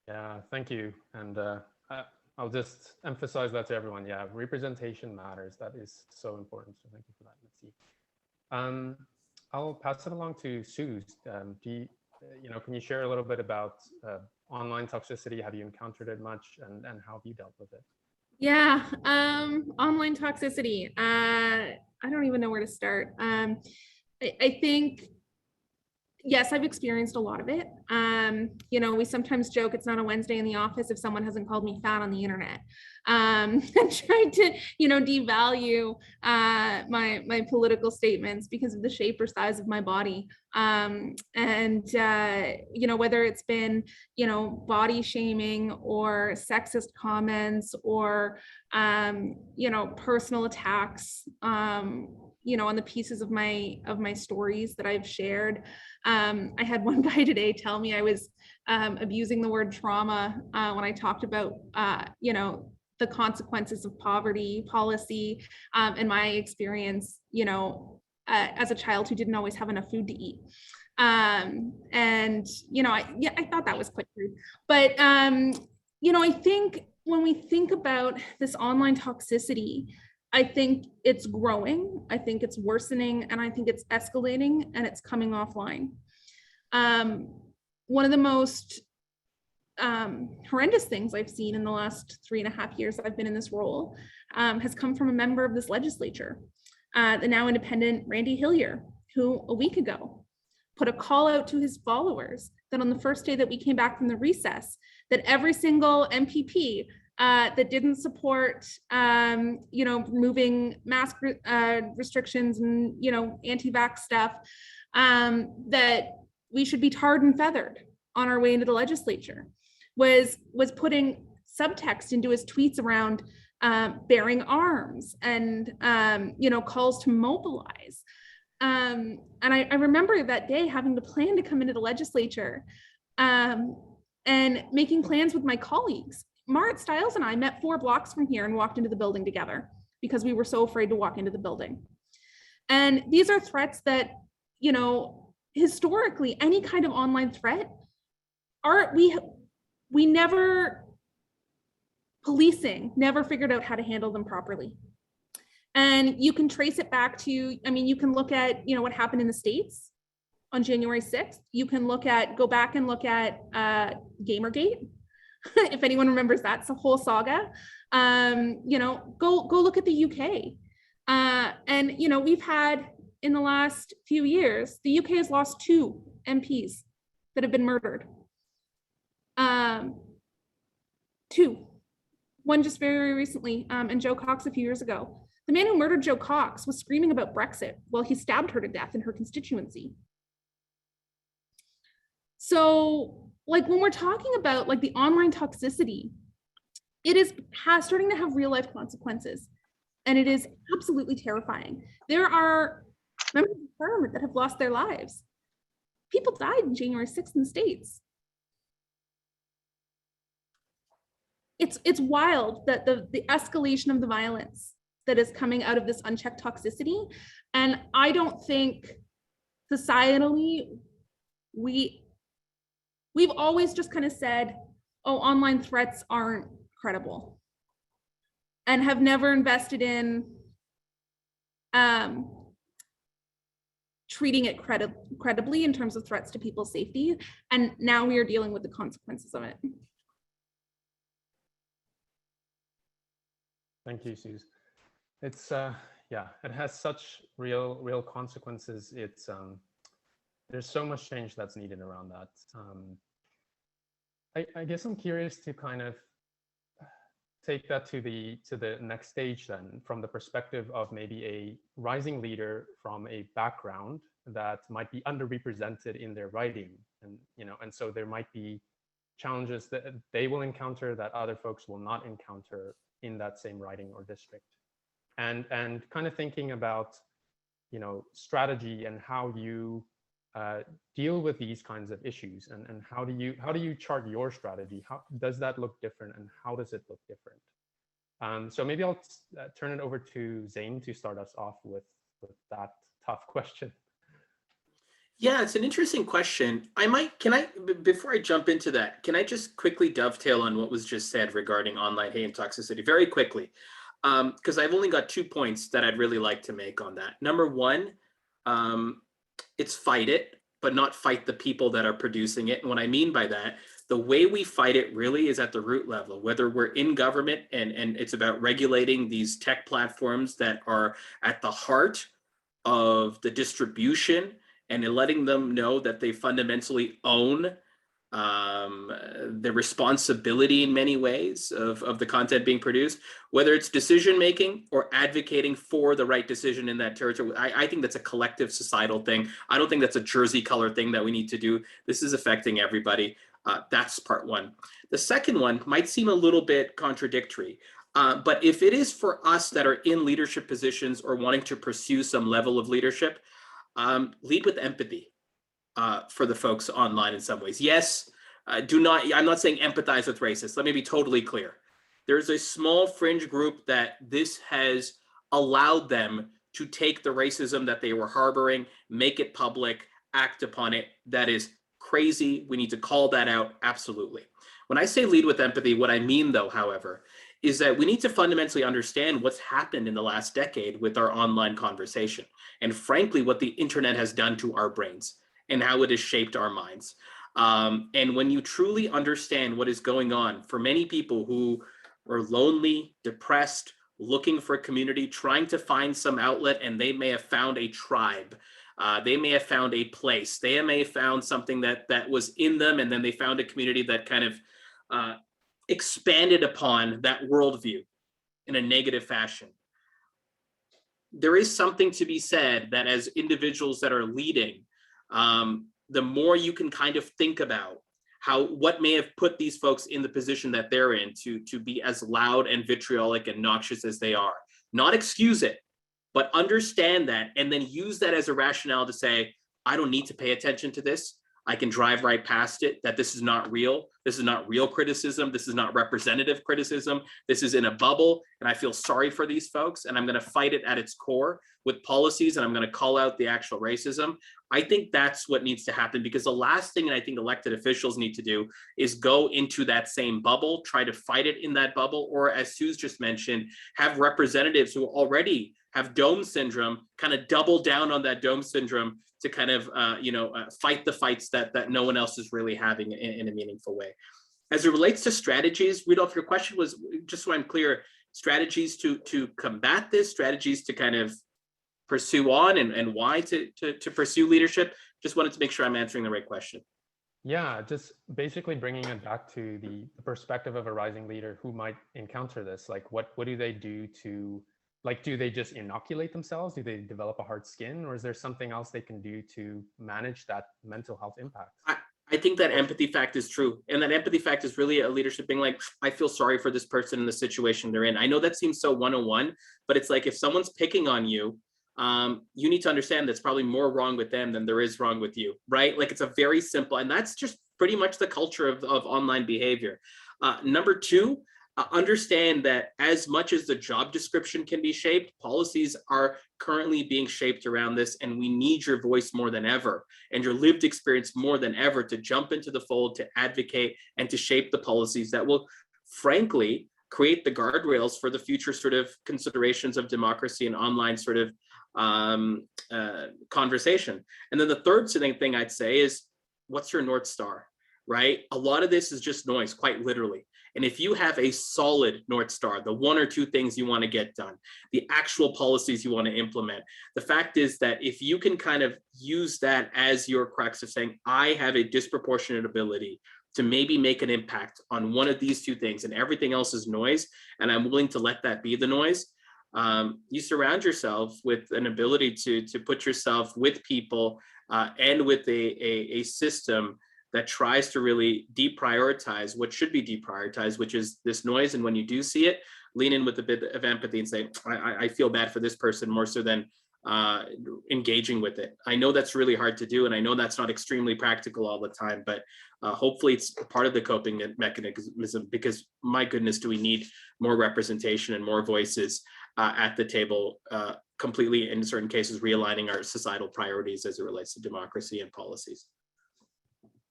S4: Yeah, thank you. And I'll just emphasize that to everyone. Yeah, representation matters. That is so important. So thank you for that, Mitzi. I'll pass it along to Suze. Can you share a little bit about online toxicity? Have you encountered it much, and how have you dealt with it?
S7: Yeah, online toxicity. I don't even know where to start. I think, yes, I've experienced a lot of it. You know, we sometimes joke it's not a Wednesday in the office if someone hasn't called me fat on the internet. And trying to, you know, devalue my political statements because of the shape or size of my body. You know, whether it's been, you know, body shaming or sexist comments or, you know, personal attacks, you know, on the pieces of my stories that I've shared. I had one guy today tell me I was abusing the word trauma when I talked about, you know, the consequences of poverty policy and my experience, you know, as a child who didn't always have enough food to eat. And, you know, I thought that was quite rude. But, you know, I think when we think about this online toxicity, I think it's growing, I think it's worsening, and I think it's escalating and it's coming offline. One of the most horrendous things I've seen in the last 3.5 years that I've been in this role has come from a member of this legislature, the now independent Randy Hillier, who a week ago put a call out to his followers that on the first day that we came back from the recess, that every single MPP that didn't support, you know, removing mask restrictions and, you know, anti-vax stuff, that we should be tarred and feathered on our way into the legislature, was putting subtext into his tweets around bearing arms and, you know, calls to mobilize. And I remember that day having to plan to come into the legislature and making plans with my colleagues. Marit Stiles and I met 4 blocks from here and walked into the building together because we were so afraid to walk into the building. And these are threats that, you know, historically, any kind of online threat, we never, policing never figured out how to handle them properly. And you can trace it back to, I mean, you can look at, you know, what happened in the States on January 6th. You can go back and look at Gamergate. If anyone remembers that, it's a whole saga. You know, go look at the UK. And, you know, we've had in the last few years, the UK has lost 2 MPs that have been murdered. 2, one just very recently, and Joe Cox a few years ago. The man who murdered Joe Cox was screaming about Brexit while he stabbed her to death in her constituency. So, like, when we're talking about like the online toxicity, it is starting to have real life consequences, and it is absolutely terrifying. There are members of parliament that have lost their lives. People died on January 6th in the States. It's wild that the escalation of the violence that is coming out of this unchecked toxicity, and I don't think societally we've always just kind of said, oh, online threats aren't credible, and have never invested in treating it credibly in terms of threats to people's safety. And now we are dealing with the consequences of it.
S4: Thank you, Suze. It's yeah, it has such real consequences. It's there's so much change that's needed around that. I guess I'm curious to kind of take that to the next stage then, from the perspective of maybe a rising leader from a background that might be underrepresented in their writing, and you know, and so there might be challenges that they will encounter that other folks will not encounter in that same writing or district, and kind of thinking about, you know, strategy and how you deal with these kinds of issues, and how do you chart your strategy? How does that look different, and how does it look different? So maybe I'll turn it over to Zayn to start us off with that tough question.
S3: Yeah, it's an interesting question. Before I jump into that, can I just quickly dovetail on what was just said regarding online hate and toxicity very quickly? Because I've only got 2 points that I'd really like to make on that. Number one, it's fight it, but not fight the people that are producing it. And what I mean by that, The way we fight it really is at the root level, whether we're in government and it's about regulating these tech platforms that are at the heart of the distribution and letting them know that they fundamentally own the responsibility in many ways of the content being produced, whether it's decision making or advocating for the right decision in that territory. I think that's a collective societal thing. I don't think that's a jersey color thing that we need to do. This is affecting everybody. That's part one. The second one might seem a little bit contradictory, but if it is for us that are in leadership positions or wanting to pursue some level of leadership, lead with empathy. For the folks online in some ways. Yes, I'm not saying empathize with racists. Let me be totally clear. There's a small fringe group that this has allowed them to take the racism that they were harboring, make it public, act upon it. That is crazy. We need to call that out, absolutely. When I say lead with empathy, what I mean though, however, is that we need to fundamentally understand what's happened in the last decade with our online conversation, and frankly, what the internet has done to our brains and how it has shaped our minds. And when you truly understand what is going on for many people who are lonely, depressed, looking for a community, trying to find some outlet, and they may have found a tribe, they may have found a place, they may have found something that was in them, and then they found a community that kind of expanded upon that worldview in a negative fashion. There is something to be said that as individuals that are leading, the more you can kind of think about what may have put these folks in the position that they're in to be as loud and vitriolic and noxious as they are. Not excuse it, but understand that and then use that as a rationale to say, I don't need to pay attention to this. I can drive right past it, that this is not real. This is not real criticism. This is not representative criticism. This is in a bubble, and I feel sorry for these folks, and I'm going to fight it at its core with policies, and I'm going to call out the actual racism. I think that's what needs to happen, because the last thing that I think elected officials need to do is go into that same bubble, try to fight it in that bubble, or as Sue's just mentioned, have representatives who already have dome syndrome kind of double down on that dome syndrome to kind of fight the fights that no one else is really having in a meaningful way. As it relates to strategies, Rudolph, your question was, just so I'm clear, strategies to combat this, strategies to kind of pursue on, and why to pursue leadership. Just wanted to make sure I'm answering the right question.
S4: Yeah, just basically bringing it back to the perspective of a rising leader who might encounter this. Like, what do they do to, like, do they just inoculate themselves? Do they develop a hard skin, or is there something else they can do to manage that mental health impact?
S3: I think that empathy fact is true. And that empathy fact is really a leadership being like, I feel sorry for this person in the situation they're in. I know that seems so 101, but it's like, if someone's picking on you, you need to understand that's probably more wrong with them than there is wrong with you, right? Like, it's a very simple, and that's just pretty much the culture of online behavior. Number two, understand that as much as the job description can be shaped, policies are currently being shaped around this, and we need your voice more than ever and your lived experience more than ever to jump into the fold, to advocate, and to shape the policies that will, frankly, create the guardrails for the future sort of considerations of democracy and online sort of conversation. And then the third thing I'd say is, what's your North Star, right? A lot of this is just noise, quite literally. And if you have a solid North Star, the one or two things you want to get done, the actual policies you want to implement, the fact is that if you can kind of use that as your crux of saying, I have a disproportionate ability to maybe make an impact on one of these two things, and everything else is noise, and I'm willing to let that be the noise, you surround yourself with an ability to put yourself with people and with a system that tries to really deprioritize what should be deprioritized, which is this noise. And when you do see it, lean in with a bit of empathy and say, I feel bad for this person, more so than engaging with it. I know that's really hard to do, and I know that's not extremely practical all the time, but hopefully it's part of the coping mechanism, because my goodness, do we need more representation and more voices at the table, completely, in certain cases, realigning our societal priorities as it relates to democracy and policies.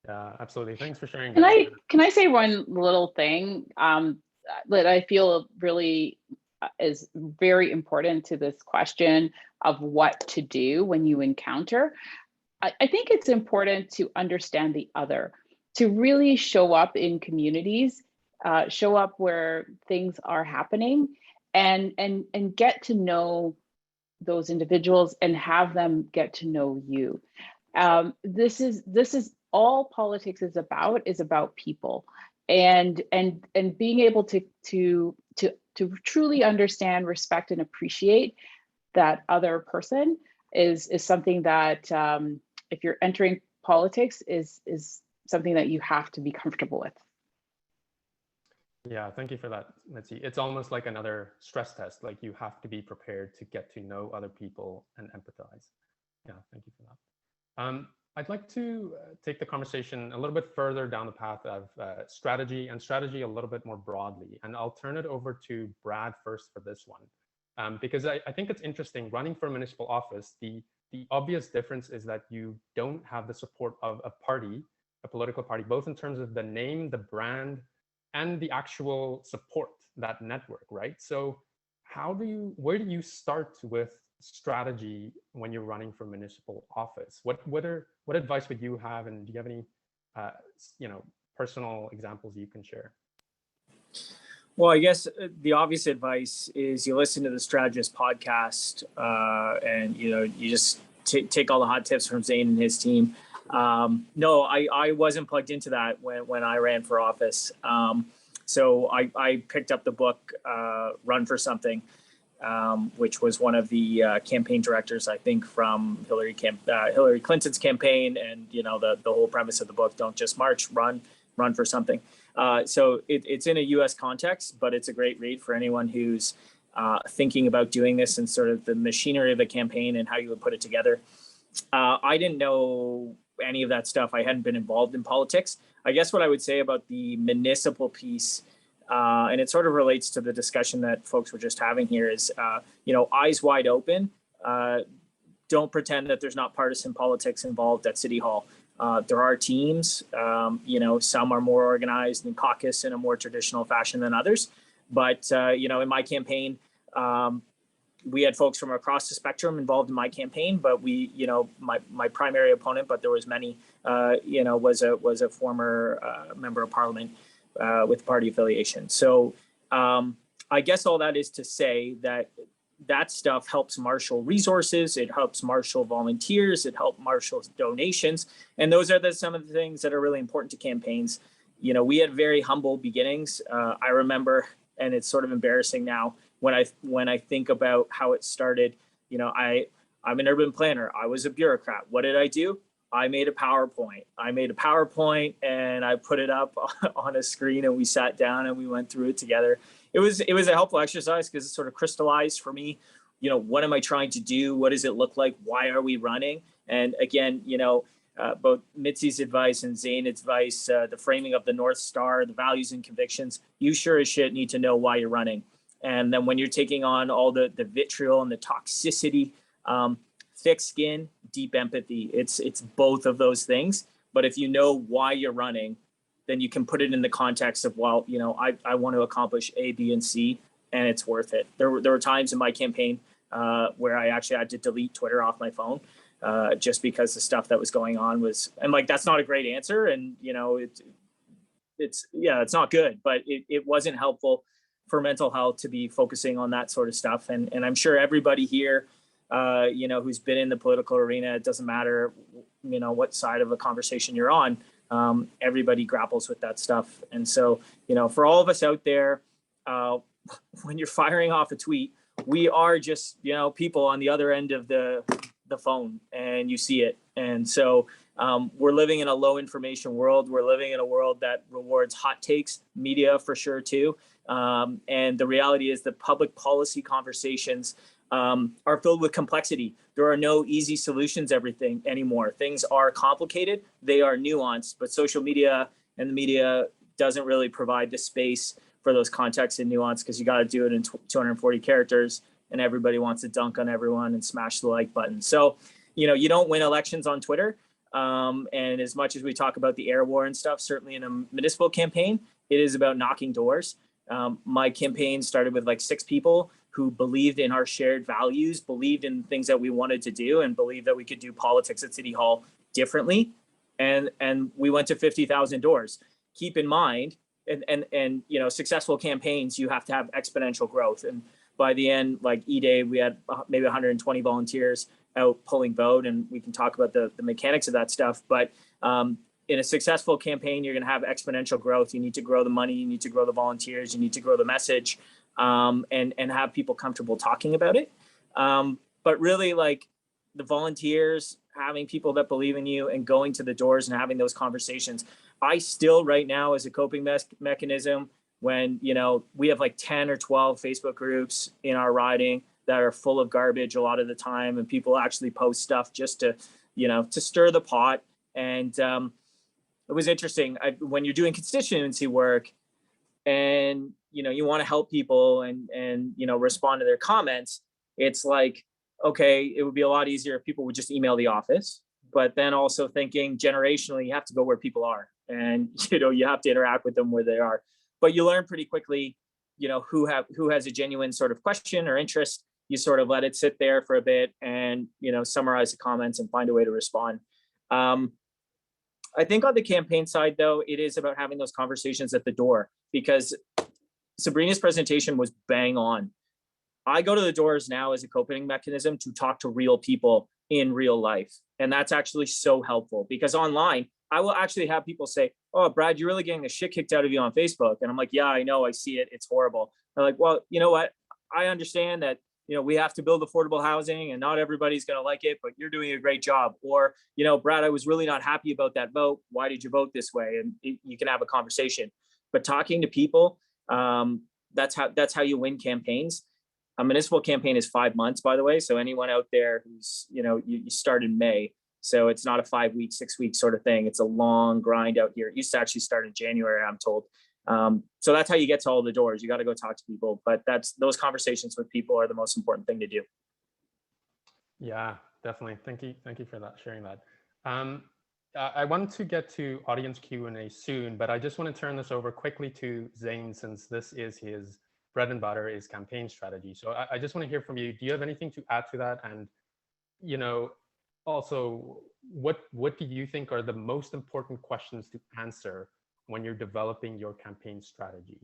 S4: Yeah, absolutely. Thanks for sharing.
S6: Can I say one little thing that I feel really is very important to this question of what to do when you encounter? I think it's important to understand the other. to really show up in communities, show up where things are happening, and get to know those individuals and have them get to know you. This is all politics is about people, and being able to truly understand, respect, and appreciate that other person is something that, if you're entering politics, is something that you have to be comfortable with.
S4: Yeah, thank you for that, Mitzi. It's almost like another stress test. Like, you have to be prepared to get to know other people and empathize. Yeah, thank you for that. I'd like to take the conversation a little bit further down the path of strategy a little bit more broadly. And I'll turn it over to Brad first for this one. Because I think it's interesting, running for municipal office, the obvious difference is that you don't have the support of a party, a political party, both in terms of the name, the brand, and the actual support, that network, right? So where do you start with strategy when you're running for municipal office? What advice would you have, and do you have any personal examples you can share?
S5: Well, I guess the obvious advice is you listen to the Strategist podcast, and you just take all the hot tips from Zayn and his team. No, I wasn't plugged into that when I ran for office. So I picked up the book, Run for Something, which was one of the campaign directors, I think, from Hillary Clinton's campaign. And, the whole premise of the book, don't just march, run for something. So it's in a US context, but it's a great read for anyone who's thinking about doing this and sort of the machinery of the campaign and how you would put it together. I didn't know any of that stuff. I hadn't been involved in politics. I guess what I would say about the municipal piece, and it sort of relates to the discussion that folks were just having here, is, eyes wide open. Don't pretend that there's not partisan politics involved at City Hall. There are teams, some are more organized and caucus in a more traditional fashion than others. But, in my campaign, we had folks from across the spectrum involved in my campaign, but my primary opponent, but there was many, was a former member of parliament with party affiliation. So I guess all that is to say that stuff helps marshal resources, it helps marshal volunteers, it helps marshal donations. And those are some of the things that are really important to campaigns. We had very humble beginnings. I remember, and it's sort of embarrassing now, when I think about how it started, I'm an urban planner. I was a bureaucrat. What did I do? I made a PowerPoint. And I put it up on a screen, and we sat down and we went through it together. It was a helpful exercise because it sort of crystallized for me, what am I trying to do? What does it look like? Why are we running? And again, both Mitzi's advice and Zayn's advice, the framing of the North Star, the values and convictions, you sure as shit need to know why you're running. And then when you're taking on all the vitriol and the toxicity, thick skin, deep empathy, it's both of those things. But if you know why you're running, then you can put it in the context of, well, I want to accomplish A, B, and C, and it's worth it. There were times in my campaign where I actually had to delete Twitter off my phone just because the stuff that was going on was, and that's not a great answer. And, it's not good, but it wasn't helpful for mental health to be focusing on that sort of stuff. And I'm sure everybody here, who's been in the political arena, it doesn't matter, what side of a conversation you're on, everybody grapples with that stuff. And so, for all of us out there, when you're firing off a tweet, we are just, people on the other end of the phone, and you see it. And so we're living in a low information world. We're living in a world that rewards hot takes, media for sure too. And the reality is the public policy conversations are filled with complexity. There are no easy solutions anymore. Things are complicated. They are nuanced, but social media and the media doesn't really provide the space for those contexts and nuance, because you got to do it in 240 characters, and everybody wants to dunk on everyone and smash the like button. So, you don't win elections on Twitter. And as much as we talk about the air war and stuff, certainly in a municipal campaign, it is about knocking doors. My campaign started with 6 people who believed in our shared values, believed in things that we wanted to do, and believed that we could do politics at City Hall differently. and we went to 50,000 doors. Keep in mind, and you know, successful campaigns, you have to have exponential growth. And by the end, like E-Day, we had maybe 120 volunteers out pulling vote, and we can talk about the mechanics of that stuff. But in a successful campaign, you're going to have exponential growth. You need to grow the money, you need to grow the volunteers, you need to grow the message, and have people comfortable talking about it. But really, like, the volunteers, having people that believe in you and going to the doors and having those conversations. I still, right now, as a coping mechanism, when, you know, we have like 10 or 12 Facebook groups in our riding that are full of garbage a lot of the time, and people actually post stuff just to, you know, to stir the pot. And it was interesting when you're doing constituency work and, you know, you want to help people and, you know, respond to their comments. It's like, okay, it would be a lot easier if people would just email the office, but then also thinking generationally, you have to go where people are, and, you know, you have to interact with them where they are. But you learn pretty quickly, you know, who has a genuine sort of question or interest. You sort of let it sit there for a bit and, you know, summarize the comments and find a way to respond. I think on the campaign side, though, it is about having those conversations at the door, because Sabrina's presentation was bang on. I go to the doors now as a coping mechanism to talk to real people in real life. And that's actually so helpful, because online, I will actually have people say, oh, Brad, you're really getting the shit kicked out of you on Facebook. And I'm like, yeah, I know, I see it. It's horrible. They're like, well, you know what? I understand that, you know, we have to build affordable housing and not everybody's going to like it, but you're doing a great job. Or, you know, Brad, I was really not happy about that vote. Why did you vote this way? And you can have a conversation. But talking to people, that's how you win campaigns. A municipal campaign is 5 months, by the way. So anyone out there who's, you know, you start in May. So it's not a 5 week, 6 week sort of thing. It's a long grind out here. It used to actually start in January, I'm told. So that's how you get to all the doors. You got to go talk to people, but those conversations with people are the most important thing to do.
S4: Yeah, definitely. Thank you for that, sharing that. I want to get to audience Q&A soon, but I just want to turn this over quickly to Zayn, since this is his bread and butter, is campaign strategy. So I just want to hear from you. Do you have anything to add to that? And, you know, also, what do you think are the most important questions to answer when you're developing your campaign strategy?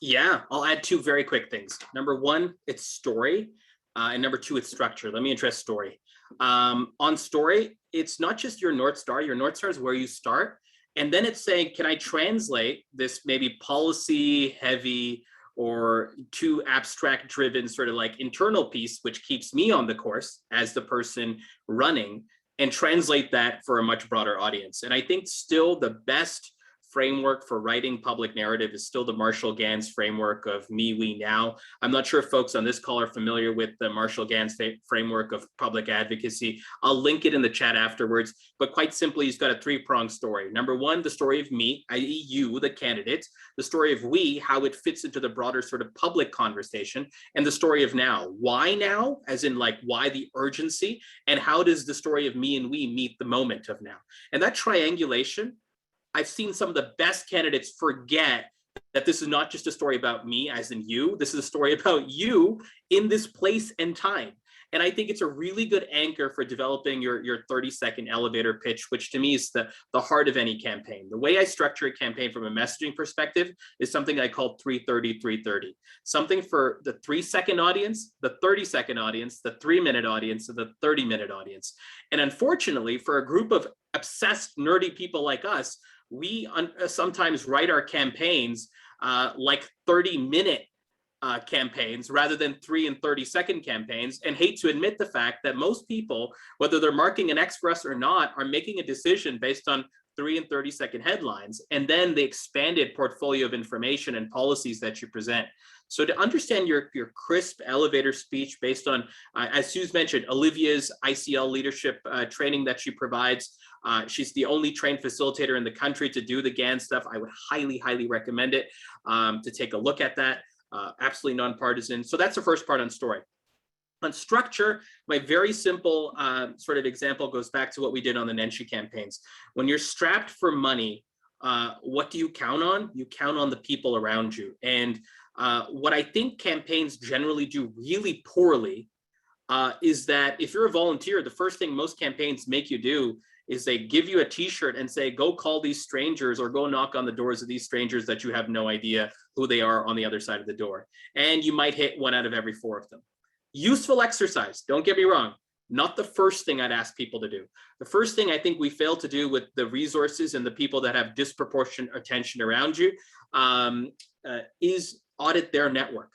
S3: Yeah, I'll add two very quick things. Number one, it's story. And number two, it's structure. Let me address story. On story, it's not just your North Star. Your North Star is where you start. And then it's saying, can I translate this maybe policy heavy or too abstract driven sort of like internal piece, which keeps me on the course as the person running, and translate that for a much broader audience. And I think still the best framework for writing public narrative is still the Marshall-Ganz framework of me, we, now. I'm not sure if folks on this call are familiar with the Marshall-Ganz framework of public advocacy. I'll link it in the chat afterwards, but quite simply, he's got a three-pronged story. Number one, the story of me, i.e. you, the candidate, the story of we, how it fits into the broader sort of public conversation, and the story of now. Why now, as in like why the urgency, and how does the story of me and we meet the moment of now? And that triangulation, I've seen some of the best candidates forget that this is not just a story about me, as in you. This is a story about you in this place and time. And I think it's a really good anchor for developing your 30-second elevator pitch, which to me is the heart of any campaign. The way I structure a campaign from a messaging perspective is something I call 330-330. Something for the 3-second audience, the 30-second audience, the 3-minute audience, and the 30-minute audience. And unfortunately, for a group of obsessed, nerdy people like us, we sometimes write our campaigns like 30-minute campaigns rather than 3 and 30-second campaigns, and hate to admit the fact that most people, whether they're marking an X for us or not, are making a decision based on 3 and 30-second headlines, and then the expanded portfolio of information and policies that you present. So to understand your crisp elevator speech based on, as Sue's mentioned, Olivia's ICL leadership training that she provides. She's the only trained facilitator in the country to do the GAN stuff. I would highly, highly recommend it to take a look at that. Absolutely nonpartisan. So that's the first part on story. On structure, my very simple sort of example goes back to what we did on the Nenshi campaigns. When you're strapped for money, what do you count on? You count on the people around you. And what I think campaigns generally do really poorly is that if you're a volunteer, the first thing most campaigns make you do is they give you a t-shirt and say, go call these strangers or go knock on the doors of these strangers that you have no idea who they are on the other side of the door. And you might hit 1 out of every 4 of them. Useful exercise, don't get me wrong. Not the first thing I'd ask people to do. The first thing I think we fail to do with the resources and the people that have disproportionate attention around you is audit their network.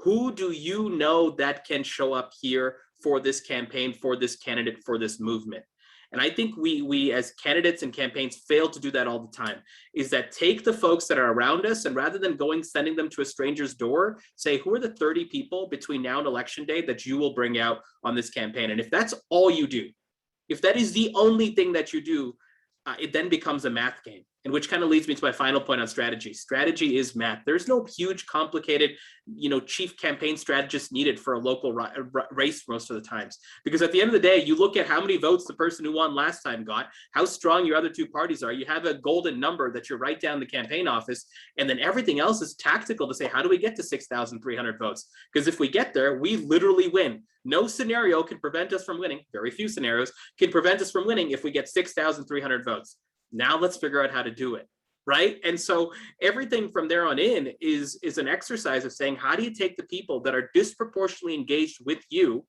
S3: Who do you know that can show up here for this campaign, for this candidate, for this movement? And I think we as candidates and campaigns fail to do that all the time, is that take the folks that are around us and rather than sending them to a stranger's door, say, who are the 30 people between now and election day that you will bring out on this campaign? And if that's all you do, if that is the only thing that you do, it then becomes a math game. And which kind of leads me to my final point on strategy. Strategy is math. There's no huge, complicated, chief campaign strategist needed for a local race most of the times. Because at the end of the day, you look at how many votes the person who won last time got, how strong your other 2 parties are. You have a golden number that you write down the campaign office, and then everything else is tactical to say, how do we get to 6,300 votes? Because if we get there, we literally win. No scenario can prevent us from winning. Very few scenarios can prevent us from winning if we get 6,300 votes. Now let's figure out how to do it, right? And so everything from there on in is an exercise of saying, how do you take the people that are disproportionately engaged with you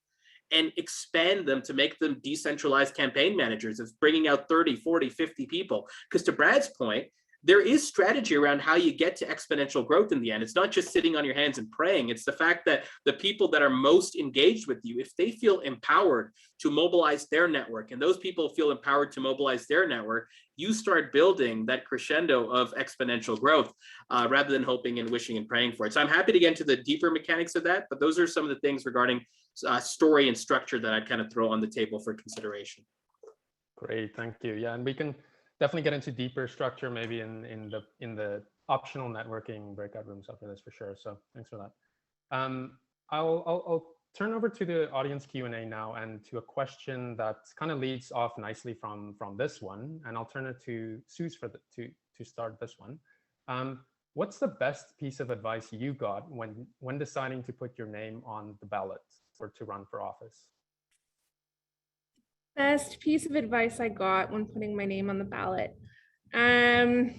S3: and expand them to make them decentralized campaign managers? It's bringing out 30, 40, 50 people. Because to Brad's point, there is strategy around how you get to exponential growth in the end. It's not just sitting on your hands and praying. It's the fact that the people that are most engaged with you, if they feel empowered to mobilize their network, and those people feel empowered to mobilize their network, you start building that crescendo of exponential growth rather than hoping and wishing and praying for it. So I'm happy to get into the deeper mechanics of that, but those are some of the things regarding story and structure that I'd kind of throw on the table for consideration.
S4: Great, thank you. Yeah, and we can definitely get into deeper structure maybe in the optional networking breakout rooms after this for sure. So thanks for that. I'll turn over to the audience Q&A now and to a question that kind of leads off nicely from this one, and I'll turn it to Suze to start this one. What's the best piece of advice you got when deciding to put your name on the ballot or to run for office?
S7: Best piece of advice I got when putting my name on the ballot. I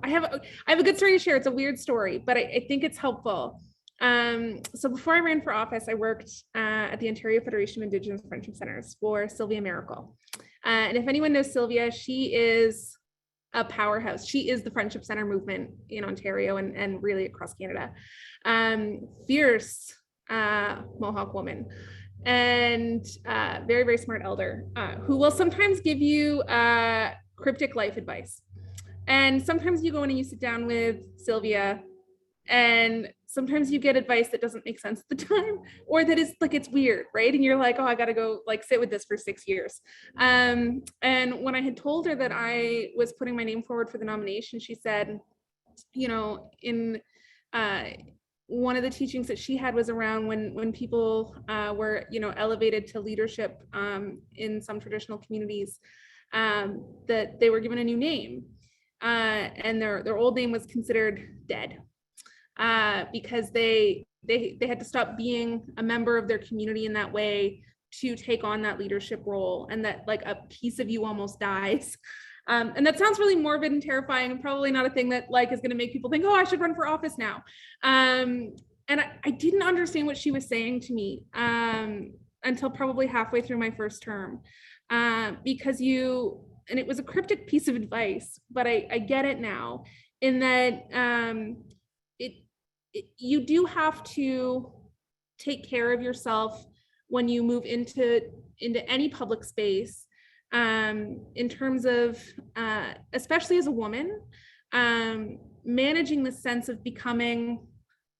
S7: have a good story to share. It's a weird story, but I think it's helpful. So before I ran for office, I worked at the Ontario Federation of Indigenous Friendship Centers for Sylvia Miracle. And if anyone knows Sylvia, she is a powerhouse. She is the Friendship Center movement in Ontario and really across Canada. Fierce Mohawk woman and very, very smart elder who will sometimes give you cryptic life advice. And sometimes you go in and you sit down with Sylvia and sometimes you get advice that doesn't make sense at the time, or that is like, it's weird, right? And you're like, oh, I got to go like sit with this for 6 years. And when I had told her that I was putting my name forward for the nomination, she said, in one of the teachings that she had was around when people were, elevated to leadership in some traditional communities, that they were given a new name, and their old name was considered dead, because they had to stop being a member of their community in that way to take on that leadership role, and that like a piece of you almost dies. And that sounds really morbid and terrifying, and probably not a thing that like is going to make people think, oh, I should run for office now. And I didn't understand what she was saying to me until probably halfway through my first term, because and it was a cryptic piece of advice, but I get it now, in that you do have to take care of yourself when you move into any public space, in terms of, especially as a woman, managing the sense of becoming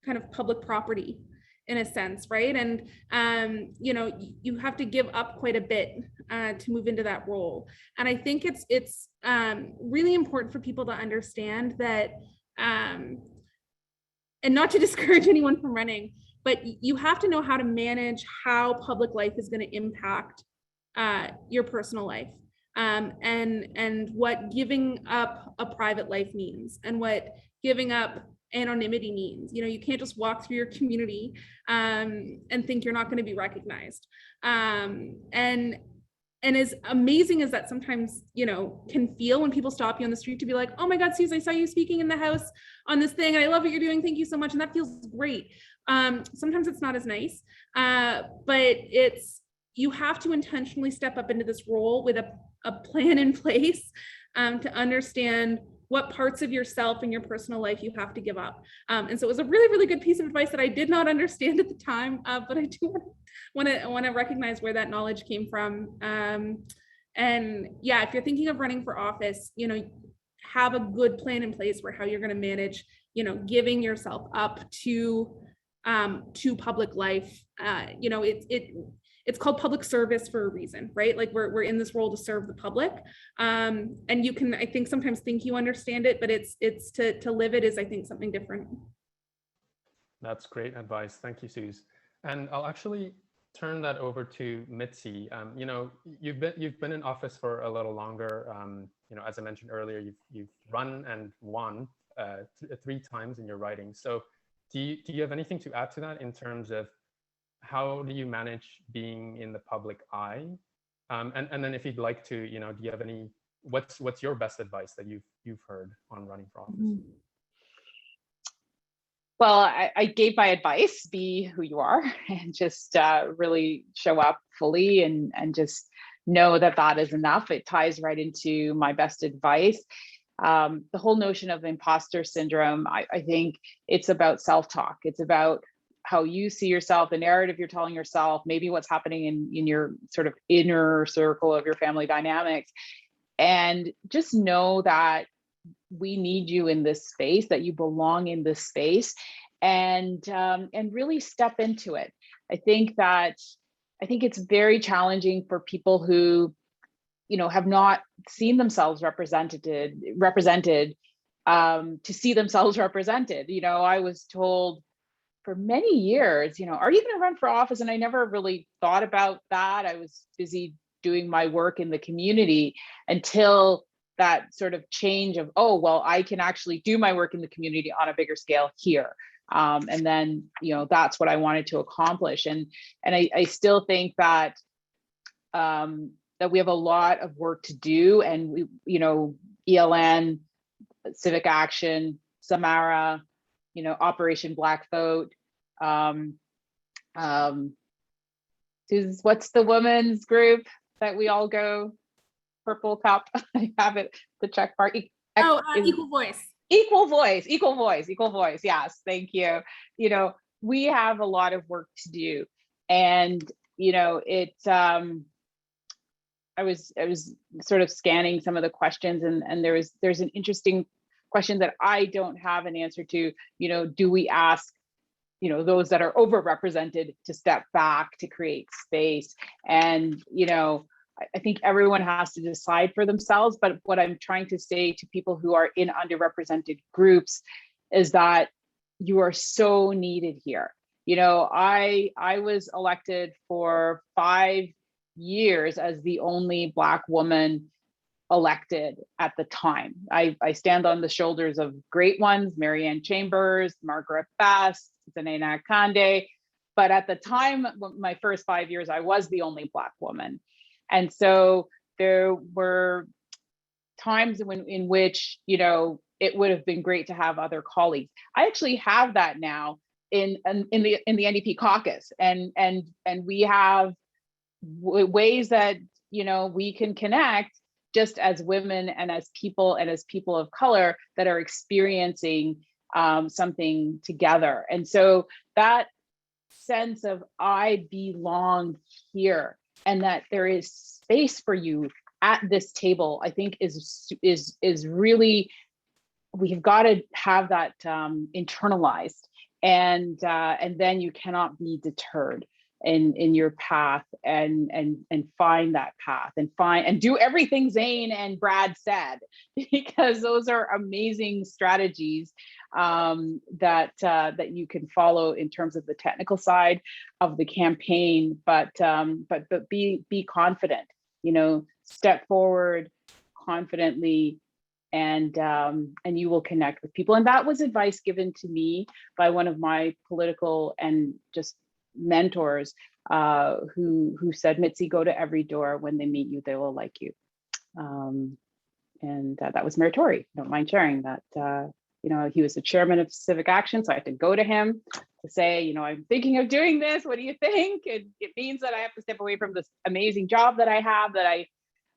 S7: kind of public property in a sense, right? And, you have to give up quite a bit to move into that role. And I think it's really important for people to understand that, and not to discourage anyone from running, but you have to know how to manage how public life is going to impact your personal life, and what giving up a private life means, and what giving up anonymity means. You know, you can't just walk through your community and think you're not going to be recognized. And as amazing as that sometimes, you know, can feel when people stop you on the street to be like, oh my God, Suze, I saw you speaking in the House on this thing, and I love what you're doing. Thank you so much. And that feels great. Sometimes it's not as nice, but you have to intentionally step up into this role with a plan in place to understand what parts of yourself and your personal life you have to give up. And so it was a really, really good piece of advice that I did not understand at the time, but I do want to recognize where that knowledge came from. And yeah, if you're thinking of running for office, you know, have a good plan in place for how you're going to manage, you know, giving yourself up to public life. You know, it's called public service for a reason, right? Like we're in this role to serve the public. And you can, I think, sometimes think you understand it, but it's to live it is, I think, something different.
S4: That's great advice. Thank you, Suze. And I'll actually turn that over to Mitzi. You know, you've been in office for a little longer. You know, as I mentioned earlier, you've run and won 3 times in your writing. So do you have anything to add to that in terms of how do you manage being in the public eye? And then if you'd like to, you know, do you have any, what's your best advice that you've heard on running for office?
S6: Well, I gave my advice: be who you are, and just really show up fully, and just know that that is enough. It ties right into my best advice. The whole notion of imposter syndrome, I think it's about self-talk. It's about how you see yourself, the narrative you're telling yourself, maybe what's happening in your sort of inner circle of your family dynamics. And just know that we need you in this space, that you belong in this space, and really step into it. I think it's very challenging for people who, you know, have not seen themselves represented to see themselves represented. You know, I was told for many years, you know, are you going to run for office? And I never really thought about that. I was busy doing my work in the community until that sort of change of, oh, well, I can actually do my work in the community on a bigger scale here. And then, you know, that's what I wanted to accomplish. And I still think that that we have a lot of work to do. And we, you know, ELN, Civic Action, Samara, you know, Operation Black Vote. What's the women's group that we all go? Purple Cup. I have it. The check mark.
S7: Equal Voice. Equal Voice. Yes, thank you.
S6: You know, we have a lot of work to do, and you know, I was sort of scanning some of the questions, and there's an interesting question that I don't have an answer to. You know, do we ask, you know, those that are overrepresented to step back to create space? And, you know, I think everyone has to decide for themselves. But what I'm trying to say to people who are in underrepresented groups is that you are so needed here. You know, I was elected for 5 years as the only Black woman elected at the time. I stand on the shoulders of great ones, Marianne Chambers, Margaret Best, Zanena Kande. But at the time, my first 5 years, I was the only Black woman. And so there were times in which, you know, it would have been great to have other colleagues. I actually have that now in the NDP caucus, and we have ways that, you know, we can connect just as women and as people of color that are experiencing something together. And so that sense of I belong here and that there is space for you at this table, I think is really, we've got to have that internalized, and then you cannot be deterred in your path, and find that path, and do everything Zayn and Brad said, because those are amazing strategies that you can follow in terms of the technical side of the campaign, but be confident, you know, step forward confidently and you will connect with people. And that was advice given to me by one of my political and just mentors, who said, Mitzi, go to every door. When they meet you, they will like you. And that was Meritori. Don't mind sharing that. He was the chairman of Civic Action, so I had to go to him to say, I'm thinking of doing this. What do you think? And it means that I have to step away from this amazing job that I have. That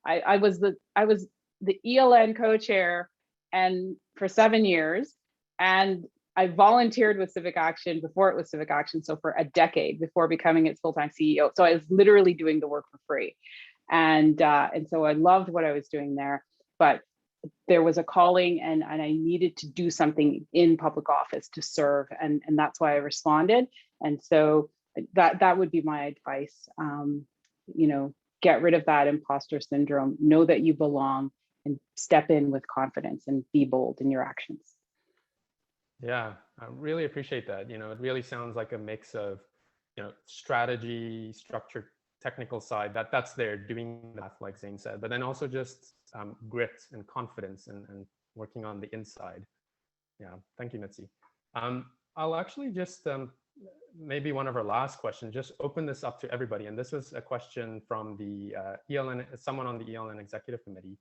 S6: I was the ELN co-chair and for 7 years, and I volunteered with Civic Action before it was Civic Action, so for a decade before becoming its full-time CEO. So I was literally doing the work for free, and so I loved what I was doing there. But there was a calling, and I needed to do something in public office to serve, and that's why I responded. And so that would be my advice. Get rid of that imposter syndrome. Know that you belong, and step in with confidence and be bold in your actions. Yeah, I really appreciate that. It really sounds like a mix of, strategy, structure, technical side, that's there, doing that, like Zayn said, but then also just grit and confidence and working on the inside. Yeah, thank you, Mitzi. I'll actually just, maybe one of our last questions, just open this up to everybody. And this was a question from the ELN, someone on the ELN executive committee.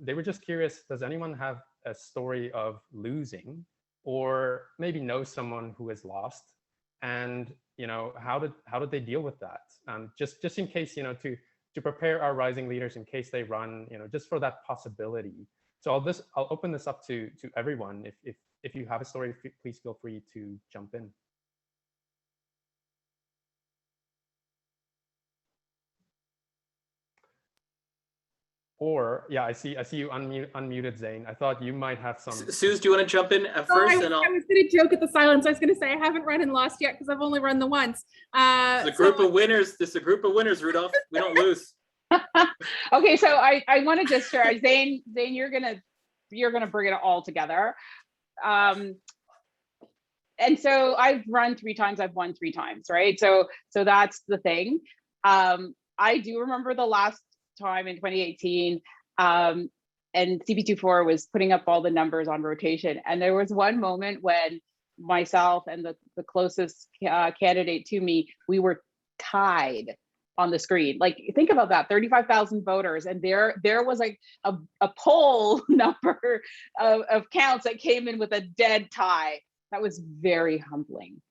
S6: They were just curious, does anyone have a story of losing, or maybe know someone who has lost? And how did they deal with that? Just in case, to prepare our rising leaders in case they run, just for that possibility. So I'll open this up to everyone. If you have a story, please feel free to jump in. Or yeah, I see you unmuted, Zayn. I thought you might have some.
S3: Suze, do you want to jump in at first?
S7: I was going to joke at the silence. I was going to say I haven't run and lost yet because I've only run the once.
S3: It's a group of winners. This is a group of winners, Rudolph. We don't lose.
S6: Okay, so I want to just share. Zayn, you're gonna bring it all together. And so I've run 3 times. I've won 3 times, right? So that's the thing. I do remember the last time in 2018, and CP24 was putting up all the numbers on rotation, and there was one moment when myself and the closest candidate to me, we were tied on the screen. Like, think about that, 35,000 voters, and there was like a poll number of counts that came in with a dead tie. That was very humbling.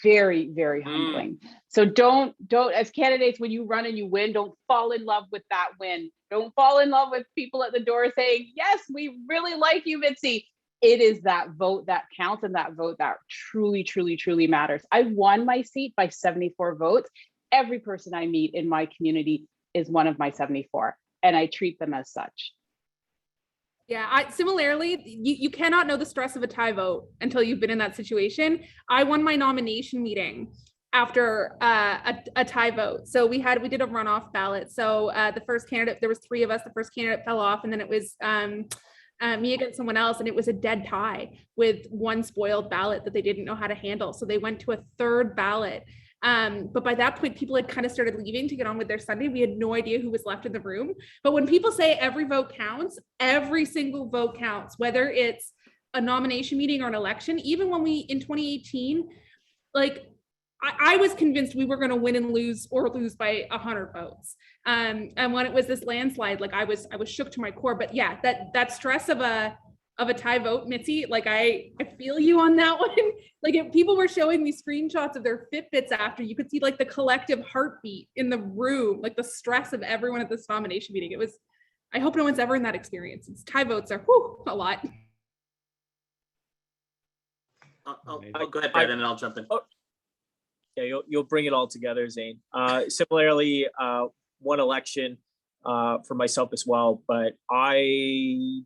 S6: Very, very humbling. So don't, as candidates, when you run and you win, don't fall in love with that win. Don't fall in love with people at the door saying, yes, we really like you, Mitzi. It is that vote that counts, and that vote that truly, truly, truly matters. I won my seat by 74 votes. Every person I meet in my community is one of my 74, and I treat them as such.
S7: Yeah, similarly, you cannot know the stress of a tie vote until you've been in that situation. I won my nomination meeting after a tie vote. So we did a runoff ballot. So the first candidate, there was 3 of us, the first candidate fell off, and then it was me against someone else, and it was a dead tie with 1 spoiled ballot that they didn't know how to handle. So they went to a 3rd ballot. But by that point, people had kind of started leaving to get on with their Sunday. We had no idea who was left in the room. But when people say every vote counts, every single vote counts, whether it's a nomination meeting or an election. Even when in 2018, like I was convinced we were going to win and lose by 100 votes. And when it was this landslide, like I was shook to my core. But yeah, that stress of a tie vote, Mitzi, like I feel you on that one. Like, if people were showing me screenshots of their Fitbits after, you could see like the collective heartbeat in the room, like the stress of everyone at this nomination meeting. I hope no one's ever in that experience. Tie votes are a lot.
S3: I'll go ahead, Brad, and I'll jump in.
S5: Yeah, you'll bring it all together, Zayn. Similarly, one election for myself as well, but I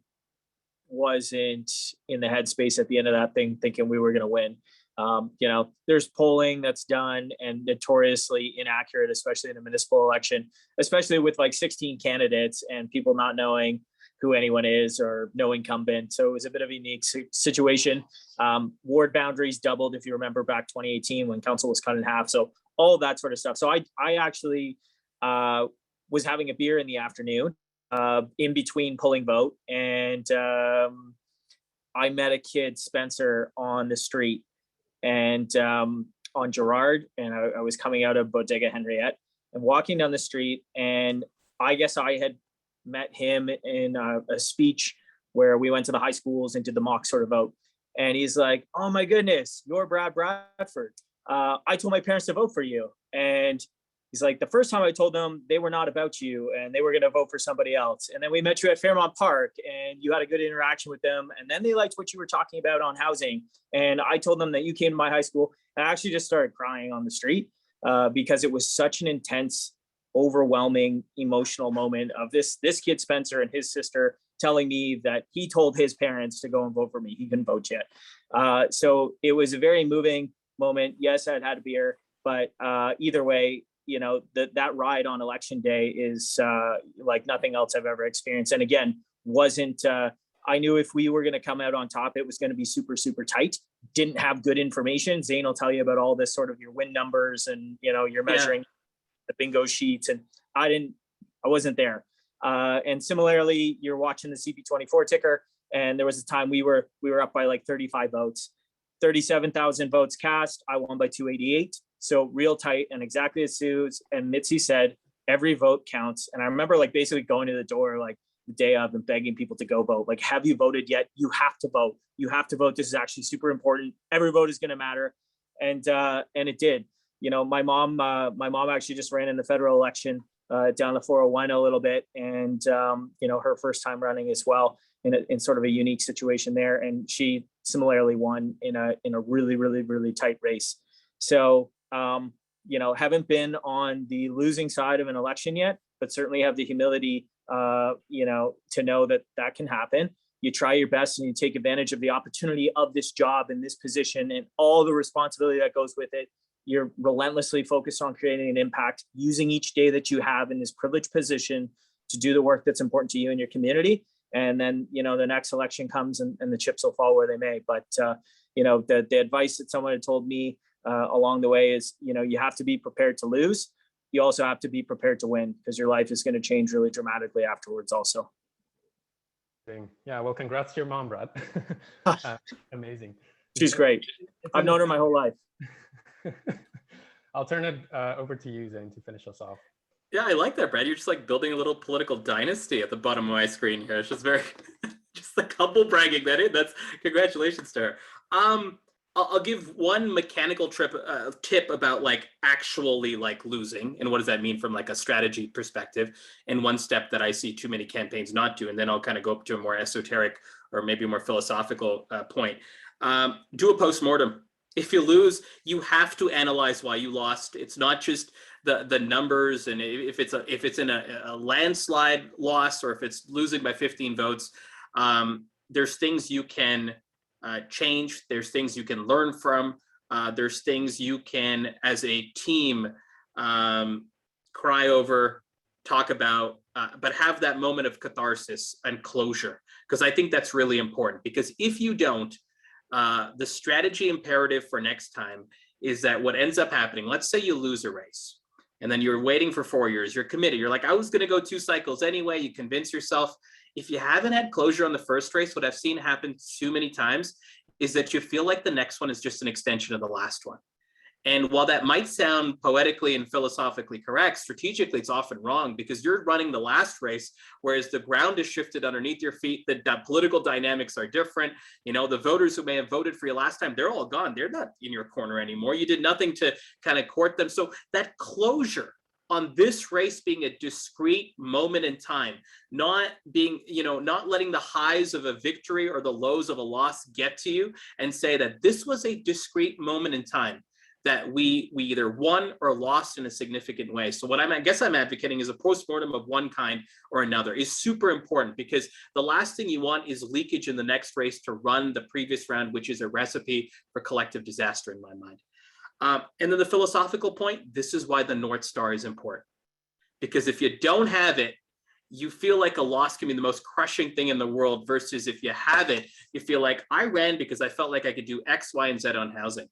S5: wasn't in the headspace at the end of that thing thinking we were going to win. There's polling that's done and notoriously inaccurate, especially in a municipal election, especially with like 16 candidates and people not knowing who anyone is or no incumbent. So it was a bit of a unique situation. Ward boundaries doubled, if you remember, back 2018 when council was cut in half. So all of that sort of stuff. So I actually was having a beer in the afternoon, in between pulling vote, and I met a kid, Spencer, on the street, and on Gerard, and I was coming out of Bodega Henriette and walking down the street, and I guess I had met him in a speech where we went to the high schools and did the mock sort of vote. And he's like, "Oh my goodness, you're Bradford. I told my parents to vote for you." And he's like, "The first time I told them, they were not about you and they were going to vote for somebody else. And then we met you at Fairmont Park and you had a good interaction with them. And then they liked what you were talking about on housing. And I told them that you came to my high school." And I actually just started crying on the street because it was such an intense, overwhelming, emotional moment of this kid, Spencer, and his sister telling me that he told his parents to go and vote for me. He couldn't vote yet. So it was a very moving moment. Yes, I'd had a beer, but either way, you know, that ride on election day is like nothing else I've ever experienced. And again, I knew if we were going to come out on top, it was going to be super, super tight. Didn't have good information. Zayn will tell you about all this sort of your win numbers and, you know, you're measuring the bingo sheets, and I wasn't there. And similarly, you're watching the CP24 ticker, and there was a time we were up by like 35 votes, 37,000 votes cast. I won by 288. So real tight, and exactly as Sue and Mitzi said, every vote counts. And I remember like basically going to the door like the day of and begging people to go vote. Like, have you voted yet? You have to vote. You have to vote. This is actually super important. Every vote is going to matter. And it did. You know, my mom actually just ran in the federal election down the 401 a little bit, and you know, her first time running as well in sort of a unique situation there, and she similarly won in a really, really, really tight race. So you know, haven't been on the losing side of an election yet, but certainly have the humility you know, to know that can happen. You try your best and you take advantage of the opportunity of this job and this position and all the responsibility that goes with it. You're relentlessly focused on creating an impact, using each day that you have in this privileged position to do the work that's important to you and your community. And then, you know, the next election comes and the chips will fall where they may. But, you know, the advice that someone had told me along the way is, you know, you have to be prepared to lose. You also have to be prepared to win, because your life is going to change really dramatically afterwards also.
S4: Yeah, well, congrats to your mom, Brad. Amazing.
S5: She's great. I've known her my whole life.
S4: I'll turn it over to you, Zayn, to finish us off.
S3: Yeah, I like that, Brad. You're just like building a little political dynasty at the bottom of my screen here. It's just very, just a couple bragging that in. That's congratulations to her. I'll give one mechanical tip about like actually like losing and what does that mean from like a strategy perspective, and one step that I see too many campaigns not do, and then I'll kind of go up to a more esoteric or maybe more philosophical point. Do a postmortem. If you lose, you have to analyze why you lost. It's not just the numbers, and if it's in a landslide loss, or if it's losing by 15 votes, there's things you can change. There's things you can learn from. There's things you can, as a team, cry over, talk about, but have that moment of catharsis and closure. Because I think that's really important. Because if you don't, the strategy imperative for next time is that what ends up happening, let's say you lose a race, and then you're waiting for 4 years, you're committed, you're like, I was going to go 2 cycles anyway, you convince yourself. If you haven't had closure on the first race, what I've seen happen too many times is that you feel like the next one is just an extension of the last one. And while that might sound poetically and philosophically correct, strategically it's often wrong, because you're running the last race, whereas the ground is shifted underneath your feet. The political dynamics are different. You know, the voters who may have voted for you last time, they're all gone. They're not in your corner anymore. You did nothing to kind of court them. So that closure on this race being a discrete moment in time, not being, you know, not letting the highs of a victory or the lows of a loss get to you, and say that this was a discrete moment in time that we either won or lost in a significant way. So what I guess I'm advocating is a postmortem of one kind or another is super important, because the last thing you want is leakage in the next race to run the previous round, which is a recipe for collective disaster in my mind. And then the philosophical point, this is why the North Star is important. Because if you don't have it, you feel like a loss can be the most crushing thing in the world, versus if you have it, you feel like I ran because I felt like I could do X, Y, and Z on housing.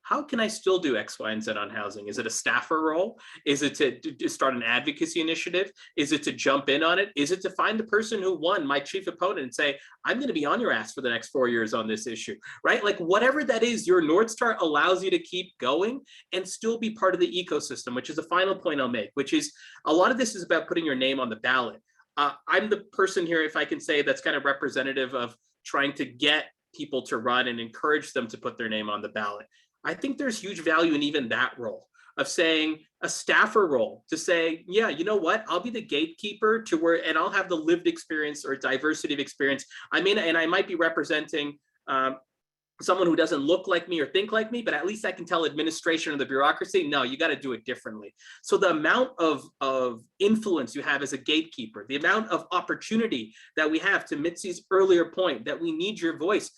S3: how can I still do X, Y, and Z on housing? Is it a staffer role? Is it to start an advocacy initiative? Is it to jump in on it? Is it to find the person who won, my chief opponent, and say, I'm going to be on your ass for the next 4 years on this issue, right? Like whatever that is, your North Star allows you to keep going and still be part of the ecosystem, which is the final point I'll make, which is a lot of this is about putting your name on the ballot. I'm the person here, if I can say, that's kind of representative of trying to get people to run and encourage them to put their name on the ballot. I think there's huge value in even that role of saying a staffer role to say, yeah, you know what, I'll be the gatekeeper to where, and I'll have the lived experience or diversity of experience. I mean, and I might be representing someone who doesn't look like me or think like me, but at least I can tell administration or the bureaucracy, no, you got to do it differently. So the amount of influence you have as a gatekeeper, the amount of opportunity that we have, to Mitzi's earlier point, that we need your voice,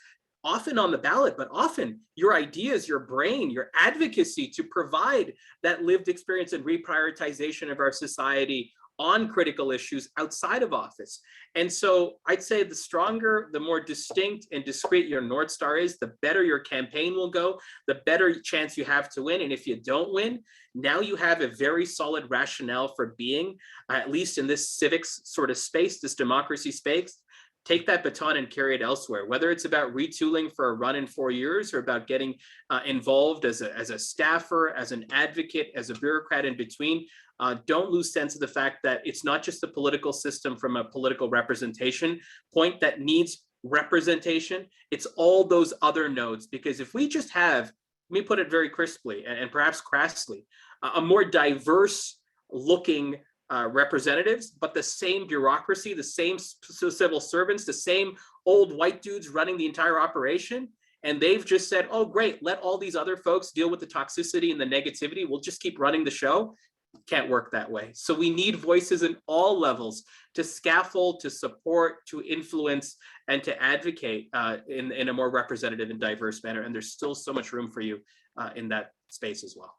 S3: often on the ballot, but often your ideas, your brain, your advocacy to provide that lived experience and reprioritization of our society on critical issues outside of office. And so I'd say the stronger, the more distinct and discrete your North Star is, the better your campaign will go, the better chance you have to win. And if you don't win, now you have a very solid rationale for being, at least in this civics sort of space, this democracy space. Take that baton and carry it elsewhere, whether it's about retooling for a run in 4 years or about getting involved as a staffer, as an advocate, as a bureaucrat in between. Don't lose sense of the fact that it's not just the political system from a political representation point that needs representation. It's all those other nodes, because if we just have, let me put it very crisply and perhaps crassly, a more diverse looking representatives, but the same bureaucracy, the same civil servants, the same old white dudes running the entire operation. And they've just said, oh, great, let all these other folks deal with the toxicity and the negativity. We'll just keep running the show. Can't work that way. So we need voices in all levels to scaffold, to support, to influence, and to advocate in a more representative and diverse manner. And there's still so much room for you in that space as well.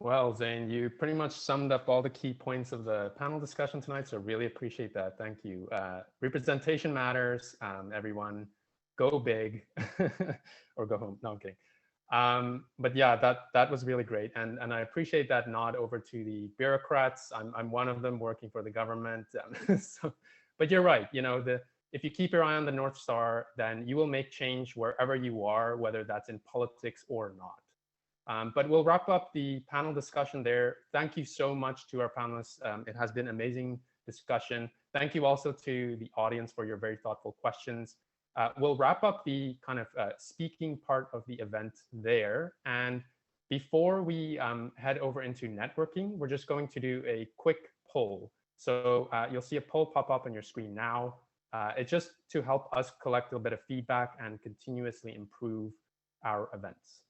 S4: Well, Zayn, you pretty much summed up all the key points of the panel discussion tonight, so really appreciate that. Thank you. Representation matters, everyone. Go big or go home. No, I'm kidding. But yeah, that was really great. And I appreciate that nod over to the bureaucrats. I'm one of them working for the government. But you're right, you know, if you keep your eye on the North Star, then you will make change wherever you are, whether that's in politics or not. But we'll wrap up the panel discussion there. Thank you so much to our panelists. It has been amazing discussion. Thank you also to the audience for your very thoughtful questions. We'll wrap up the kind of speaking part of the event there. And before we head over into networking, we're just going to do a quick poll. So you'll see a poll pop up on your screen now. It's just to help us collect a little bit of feedback and continuously improve our events.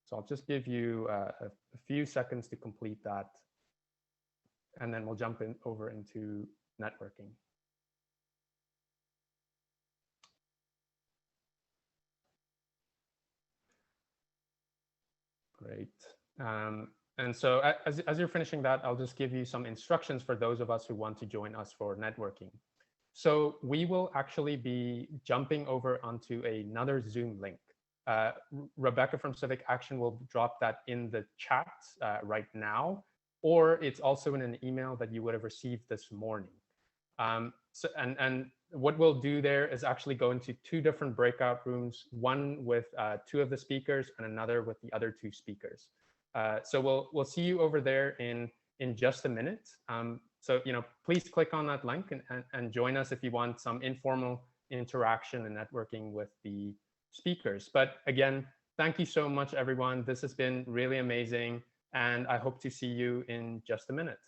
S4: So I'll just give you a few seconds to complete that, and then we'll jump over into networking. Great. And so as you're finishing that, I'll just give you some instructions for those of us who want to join us for networking. So we will actually be jumping over onto another Zoom link. Rebecca from Civic Action will drop that in the chat right now, or it's also in an email that you would have received this morning. And what we'll do there is actually go into two different breakout rooms, one with two of the speakers and another with the other two speakers. So we'll see you over there in just a minute. So please click on that link and join us if you want some informal interaction and networking with the speakers. But again, thank you so much, everyone. This has been really amazing, and I hope to see you in just a minute.